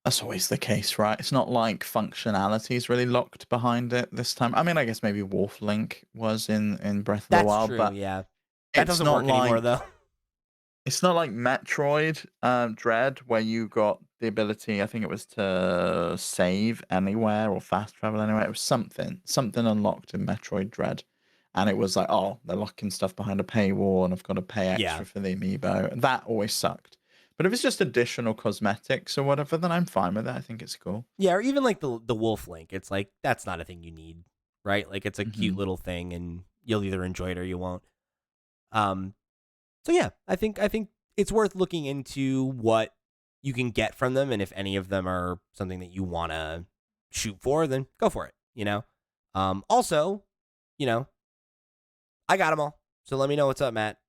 that's always the case, right? It's not like functionality is really locked behind it this time. I mean, I guess maybe Wolf Link was in Breath of the That's Wild, true, but yeah. That it's doesn't not work anymore, like though. it's not like Metroid Dread, where you got the ability, I think it was to save anywhere or fast travel anywhere. It was something unlocked in Metroid Dread. And it was like, oh, they're locking stuff behind a paywall and I've got to pay extra Yeah. for the amiibo. That always sucked. But if it's just additional cosmetics or whatever, then I'm fine with it. I think it's cool. Yeah, or even like the Wolf Link. It's like, that's not a thing you need, right? Like, it's a cute Mhm. little thing, and you'll either enjoy it or you won't. So yeah, I think it's worth looking into what you can get from them, and if any of them are something that you want to shoot for, then go for it. Also, I got them all, so let me know what's up, Matt.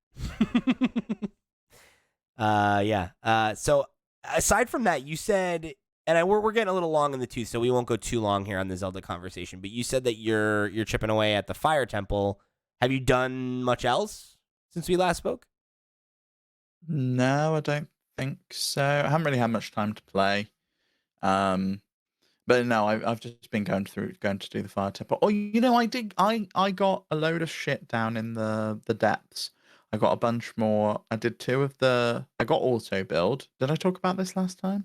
Yeah. So aside from that, you said, and we're getting a little long in the tooth, so we won't go too long here on the Zelda conversation. But you said that you're chipping away at the Fire Temple. Have you done much else since we last spoke? No, I don't think so. I haven't really had much time to play. But no, I've just been going to do the fire temple. Oh, I got a load of shit down in the depths. I got a bunch more. I did 2 of I got auto build. Did I talk about this last time?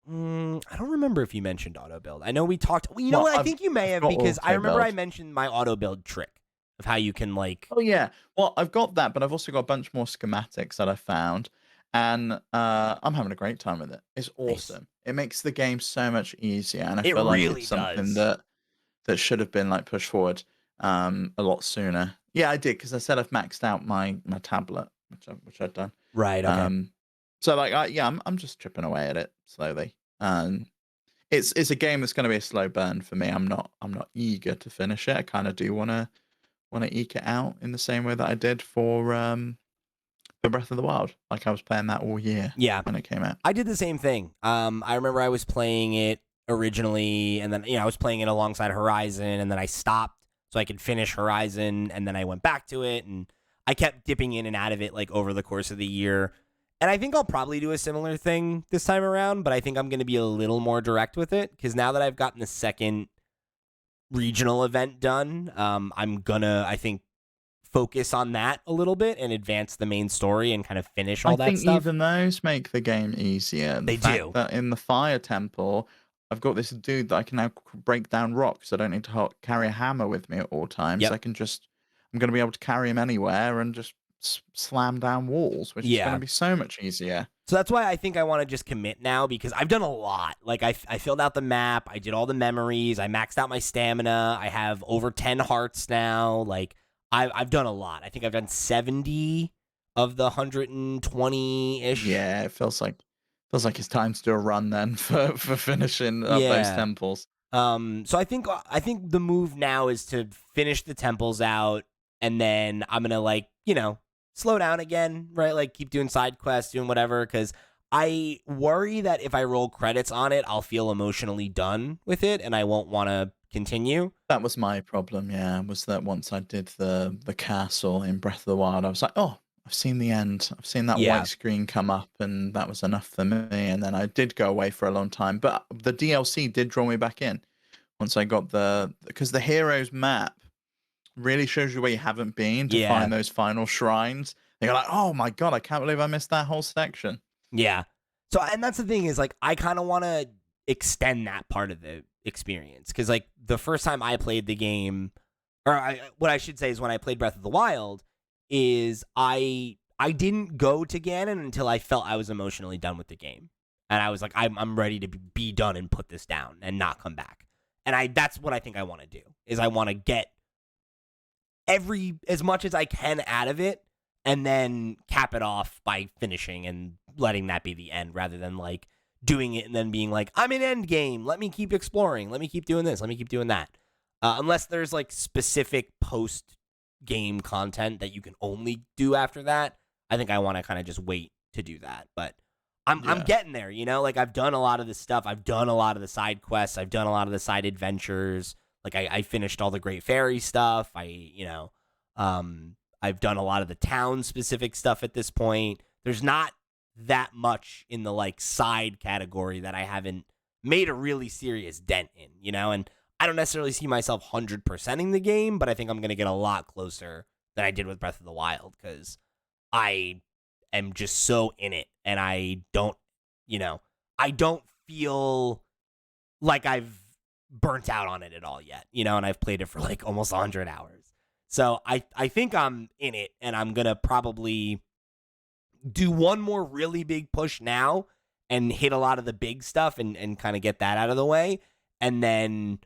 I don't remember if you mentioned auto build. I know we talked. Well, you know Well, what? I think you may I've have, got because I auto remember I build. mentioned my auto build trick of how you can like. Oh yeah. Well, I've got that, but I've also got a bunch more schematics that I found, and I'm having a great time with it. It's awesome. It makes the game so much easier, and I It feel like really it's something does. that should have been like pushed forward a lot sooner. Yeah, I did, because I said I've maxed out my tablet, which I've done. Right. Okay. So like I'm just chipping away at it slowly. It's a game that's going to be a slow burn for me. I'm not eager to finish it. I kind of do want to eke it out in the same way that I did for Breath of the Wild. Like I was playing that all year. Yeah. When it came out. I did the same thing. I remember I was playing it originally, and then I was playing it alongside Horizon, and then I stopped so I could finish Horizon, and then I went back to it, and I kept dipping in and out of it like over the course of the year. And I think I'll probably do a similar thing this time around, but I think I'm going to be a little more direct with it, because now that I've gotten the second regional event done, I'm gonna, I think, focus on that a little bit and advance the main story and kind of finish all I that think stuff. even those make the game easier. They fact do. That in the Fire Temple, I've got this dude that I can now break down rocks. I don't need to carry a hammer with me at all times. Yep. I'm going to be able to carry him anywhere and just slam down walls, which is going Yeah. to be so much easier. So that's why I think I want to just commit now, because I've done a lot. Like I filled out the map, I did all the memories, I maxed out my stamina, I have over 10 hearts now. Like I've done a lot. I think I've done 70 of the 120-ish. Yeah, it feels like it's time to do a run then for finishing up those temples. So I think the move now is to finish the temples out, and then I'm gonna, like, slow down again, right? Like keep doing side quests, doing whatever, because I worry that if I roll credits on it, I'll feel emotionally done with it, and I won't want to continue. That was my problem, yeah, was that once I did the castle in Breath of the Wild, I was like, oh, I've seen the end. I've seen that Yeah. white screen come up, and that was enough for me. And then I did go away for a long time, but the DLC did draw me back in once I got because the heroes map really shows you where you haven't been to Yeah. find those final shrines. You're like, oh my god, I can't believe I missed that whole section. Yeah. So, and that's the thing is, like, I kind of want to extend that part of the experience, because, like, the first time I played the game, or what I should say is when I played Breath of the Wild, is I didn't go to Ganon until I felt I was emotionally done with the game, and I was like, I'm ready to be done and put this down and not come back. And that's what I think I want to do, is I want to get as much as I can out of it, and then cap it off by finishing and letting that be the end, rather than like doing it and then being like, I'm in end game, let me keep exploring, let me keep doing this, let me keep doing that. Unless there's like specific post game content that you can only do after that, I think I want to kind of just wait to do that. But I'm getting there, like I've done a lot of this stuff. I've done a lot of the side quests. I've done a lot of the side adventures. Like I finished all the Great Fairy stuff. I've done a lot of the town specific stuff at this point. There's not that much in the like side category that I haven't made a really serious dent in, and I don't necessarily see myself 100%ing the game, but I think I'm going to get a lot closer than I did with Breath of the Wild, because I am just so in it, and I don't feel like I've burnt out on it at all yet, and I've played it for like almost 100 hours. So I think I'm in it, and I'm going to probably do one more really big push now and hit a lot of the big stuff and kind of get that out of the way, and then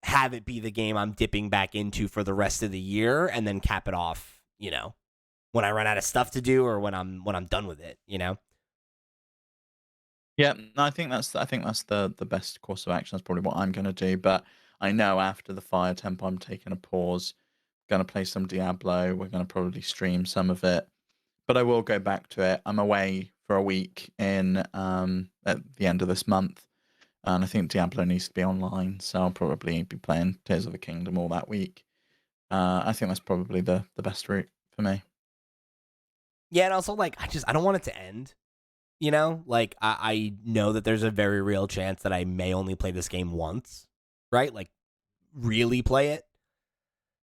have it be the game I'm dipping back into for the rest of the year, and then cap it off, when I run out of stuff to do, or when I'm done with it, Yeah, no, I think that's the best course of action. That's probably what I'm gonna do. But I know after the Fire Temple, I'm taking a pause. Gonna play some Diablo. We're gonna probably stream some of it, but I will go back to it. I'm away for a week in at the end of this month, and I think Diablo needs to be online, so I'll probably be playing Tears of the Kingdom all that week. I think that's probably the best route for me. Yeah, and also, like, I don't want it to end. Like, I know that there's a very real chance that I may only play this game once, right? Like, really play it.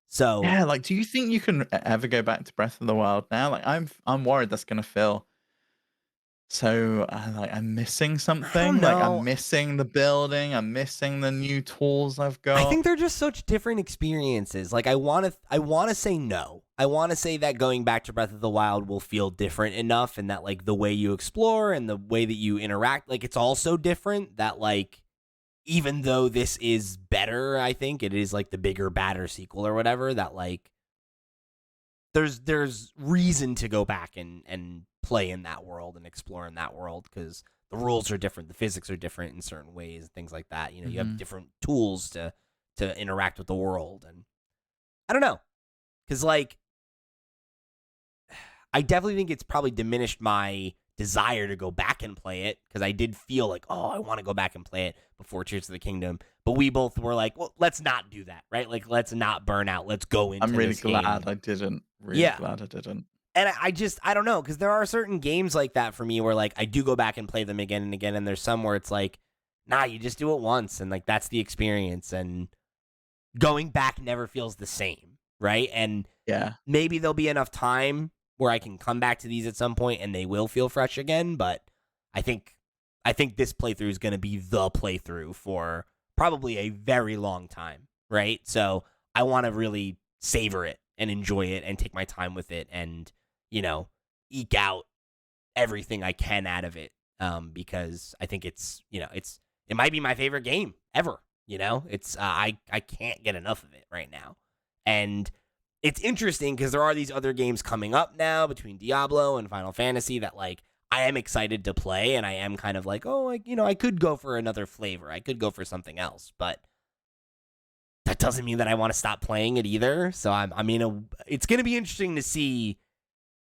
So yeah, like, do you think you can ever go back to Breath of the Wild now? Like, I'm worried that's gonna feel so like I'm missing something. Like, I'm missing the building. I'm missing the new tools I've got. I think they're just such different experiences. Like, I want to say no. I want to say that going back to Breath of the Wild will feel different enough, and that like the way you explore and the way that you interact, like it's all so different that like, even though this is better, I think it is like the bigger, badder sequel or whatever, that like there's reason to go back and play in that world and explore in that world, because the rules are different, the physics are different in certain ways, and things like that. You have different tools to interact with the world, and I don't know, because like I definitely think it's probably diminished my desire to go back and play it, because I did feel like, oh, I want to go back and play it before Tears of the Kingdom, but we both were like, well, let's not do that, right? Like, let's not burn out. Let's go into. I'm really this glad game. I didn't. Really glad I didn't. And I don't know, because there are certain games like that for me where like I do go back and play them again and again, and there's some where it's like, nah, you just do it once, and like that's the experience, and going back never feels the same, right? And yeah, maybe there'll be enough time where I can come back to these at some point and they will feel fresh again, but I think this playthrough is going to be the playthrough for probably a very long time, right? So I want to really savor it and enjoy it and take my time with it, and eke out everything I can out of it. Because I think it might be my favorite game ever. It's I can't get enough of it right now. And it's interesting because there are these other games coming up now between Diablo and Final Fantasy that like I am excited to play, and I am kind of like, I could go for another flavor. I could go for something else, but that doesn't mean that I want to stop playing it either. So it's going to be interesting to see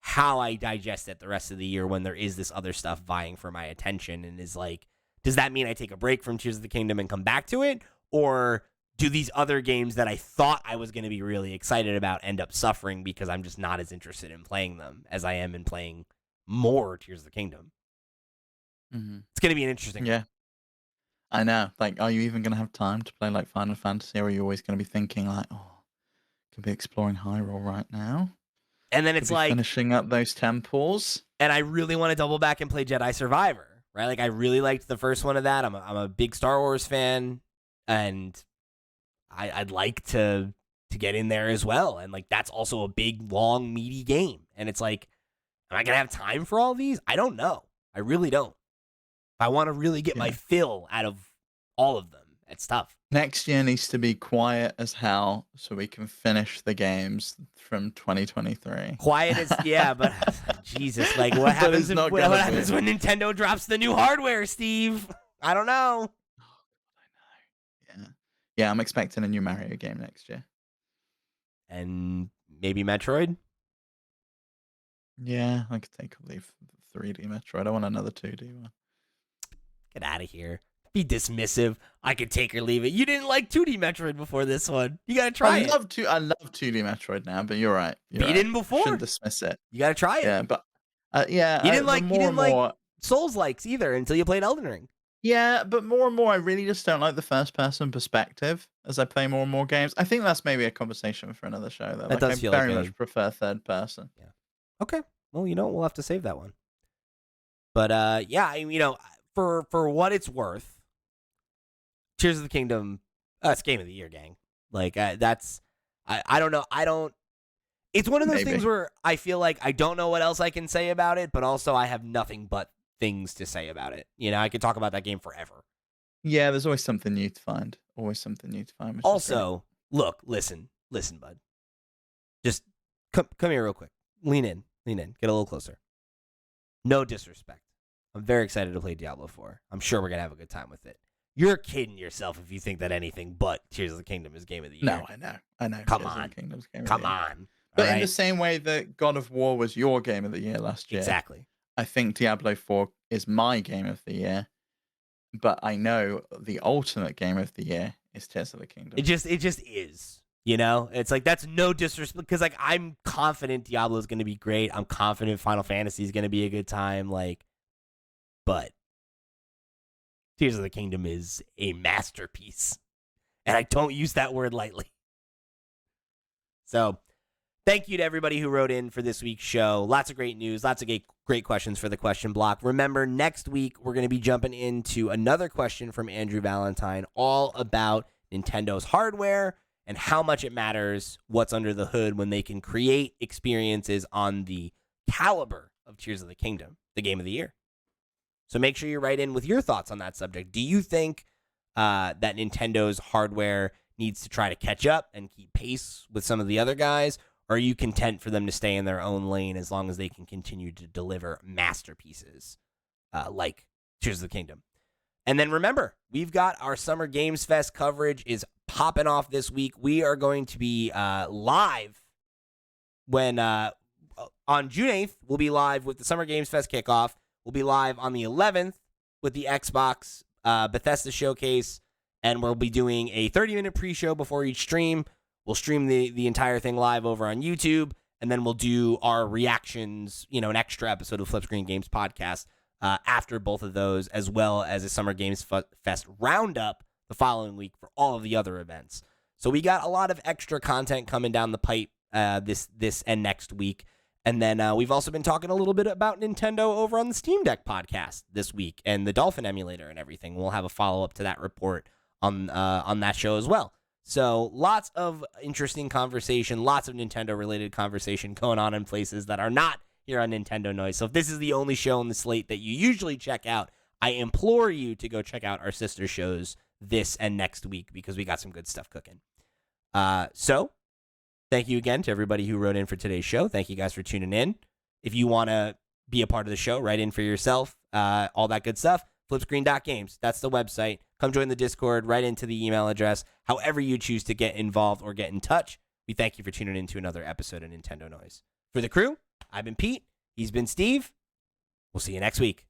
how I digest it the rest of the year when there is this other stuff vying for my attention, and is like, does that mean I take a break from Tears of the Kingdom and come back to it? Or do these other games that I thought I was going to be really excited about end up suffering because I'm just not as interested in playing them as I am in playing more Tears of the Kingdom? Mm-hmm. It's going to be an interesting one. I know. Like, are you even going to have time to play like Final Fantasy, or are you always going to be thinking like, could be exploring Hyrule right now? And then it's like finishing up those temples. And I really want to double back and play Jedi Survivor, right? Like I really liked the first one of that. I'm a big Star Wars fan, and I'd like to get in there as well. And like that's also a big, long, meaty game. And it's like, am I gonna have time for all these? I don't know. I really don't. I want to really get my fill out of all of them. It's tough. Next year needs to be quiet as hell so we can finish the games from 2023. Quiet as but Jesus, like what happens when Nintendo drops the new hardware, Steve? I don't know. Yeah, I'm expecting a new Mario game next year. And maybe Metroid? Yeah, I could take a leave 3D Metroid. I want another 2D one. Get out of here. Be dismissive. I could take or leave it. You didn't like 2D Metroid before this one. You gotta try it. I love 2D Metroid now, but you're right. You didn't before. Shouldn't dismiss it. You gotta try it. Yeah, but you didn't like Souls likes either until you played Elden Ring. Yeah, but more and more, I really just don't like the first-person perspective as I play more and more games. I think that's maybe a conversation for another show, though. That does feel I very much prefer third person. Yeah. Okay. Well, we'll have to save that one. But for what it's worth, Tears of the Kingdom, it's Game of the Year, gang. Like that's, I don't know. It's one of those things where I feel like I don't know what else I can say about it, but also I have nothing but things to say about it. I could talk about that game forever. Yeah, there's always something new to find. Also, look, listen, bud. Just come here real quick. Lean in, get a little closer. No disrespect. I'm very excited to play Diablo 4. I'm sure we're going to have a good time with it. You're kidding yourself if you think that anything but Tears of the Kingdom is Game of the Year. No, I know. Come on. Come on. But in the same way that God of War was your Game of the Year last year. Exactly. I think Diablo 4 is my Game of the Year. But I know the ultimate Game of the Year is Tears of the Kingdom. It just is. It's like that's no disrespect because like I'm confident Diablo is going to be great. I'm confident Final Fantasy is going to be a good time. But Tears of the Kingdom is a masterpiece, and I don't use that word lightly. So, thank you to everybody who wrote in for this week's show. Lots of great news, lots of great questions for the question block. Remember, next week we're going to be jumping into another question from Andrew Valentine, all about Nintendo's hardware and how much it matters what's under the hood when they can create experiences on the caliber of Tears of the Kingdom, the Game of the Year. So make sure you write in with your thoughts on that subject. Do you think that Nintendo's hardware needs to try to catch up and keep pace with some of the other guys? Or are you content for them to stay in their own lane as long as they can continue to deliver masterpieces like Tears of the Kingdom? And then remember, we've got our Summer Games Fest coverage is popping off this week. We are going to be live when on June 8th, we'll be live with the Summer Games Fest kickoff. We'll be live on the 11th with the Xbox Bethesda showcase, and we'll be doing a 30-minute pre-show before each stream. We'll stream the entire thing live over on YouTube, and then we'll do our reactions, an extra episode of Flip Screen Games podcast after both of those, as well as a Summer Games Fest roundup the following week for all of the other events. So we got a lot of extra content coming down the pipe this and next week. And then we've also been talking a little bit about Nintendo over on the Steam Deck podcast this week and the Dolphin emulator and everything. We'll have a follow-up to that report on that show as well. So lots of interesting conversation, lots of Nintendo-related conversation going on in places that are not here on Nintendo Noise. So if this is the only show on the slate that you usually check out, I implore you to go check out our sister shows this and next week because we got some good stuff cooking. So thank you again to everybody who wrote in for today's show. Thank you guys for tuning in. If you want to be a part of the show, write in for yourself, all that good stuff. Flipscreen.games. That's the website. Come join the Discord, write into the email address, however you choose to get involved or get in touch. We thank you for tuning in to another episode of Nintendo Noise. For the crew, I've been Pete. He's been Steve. We'll see you next week.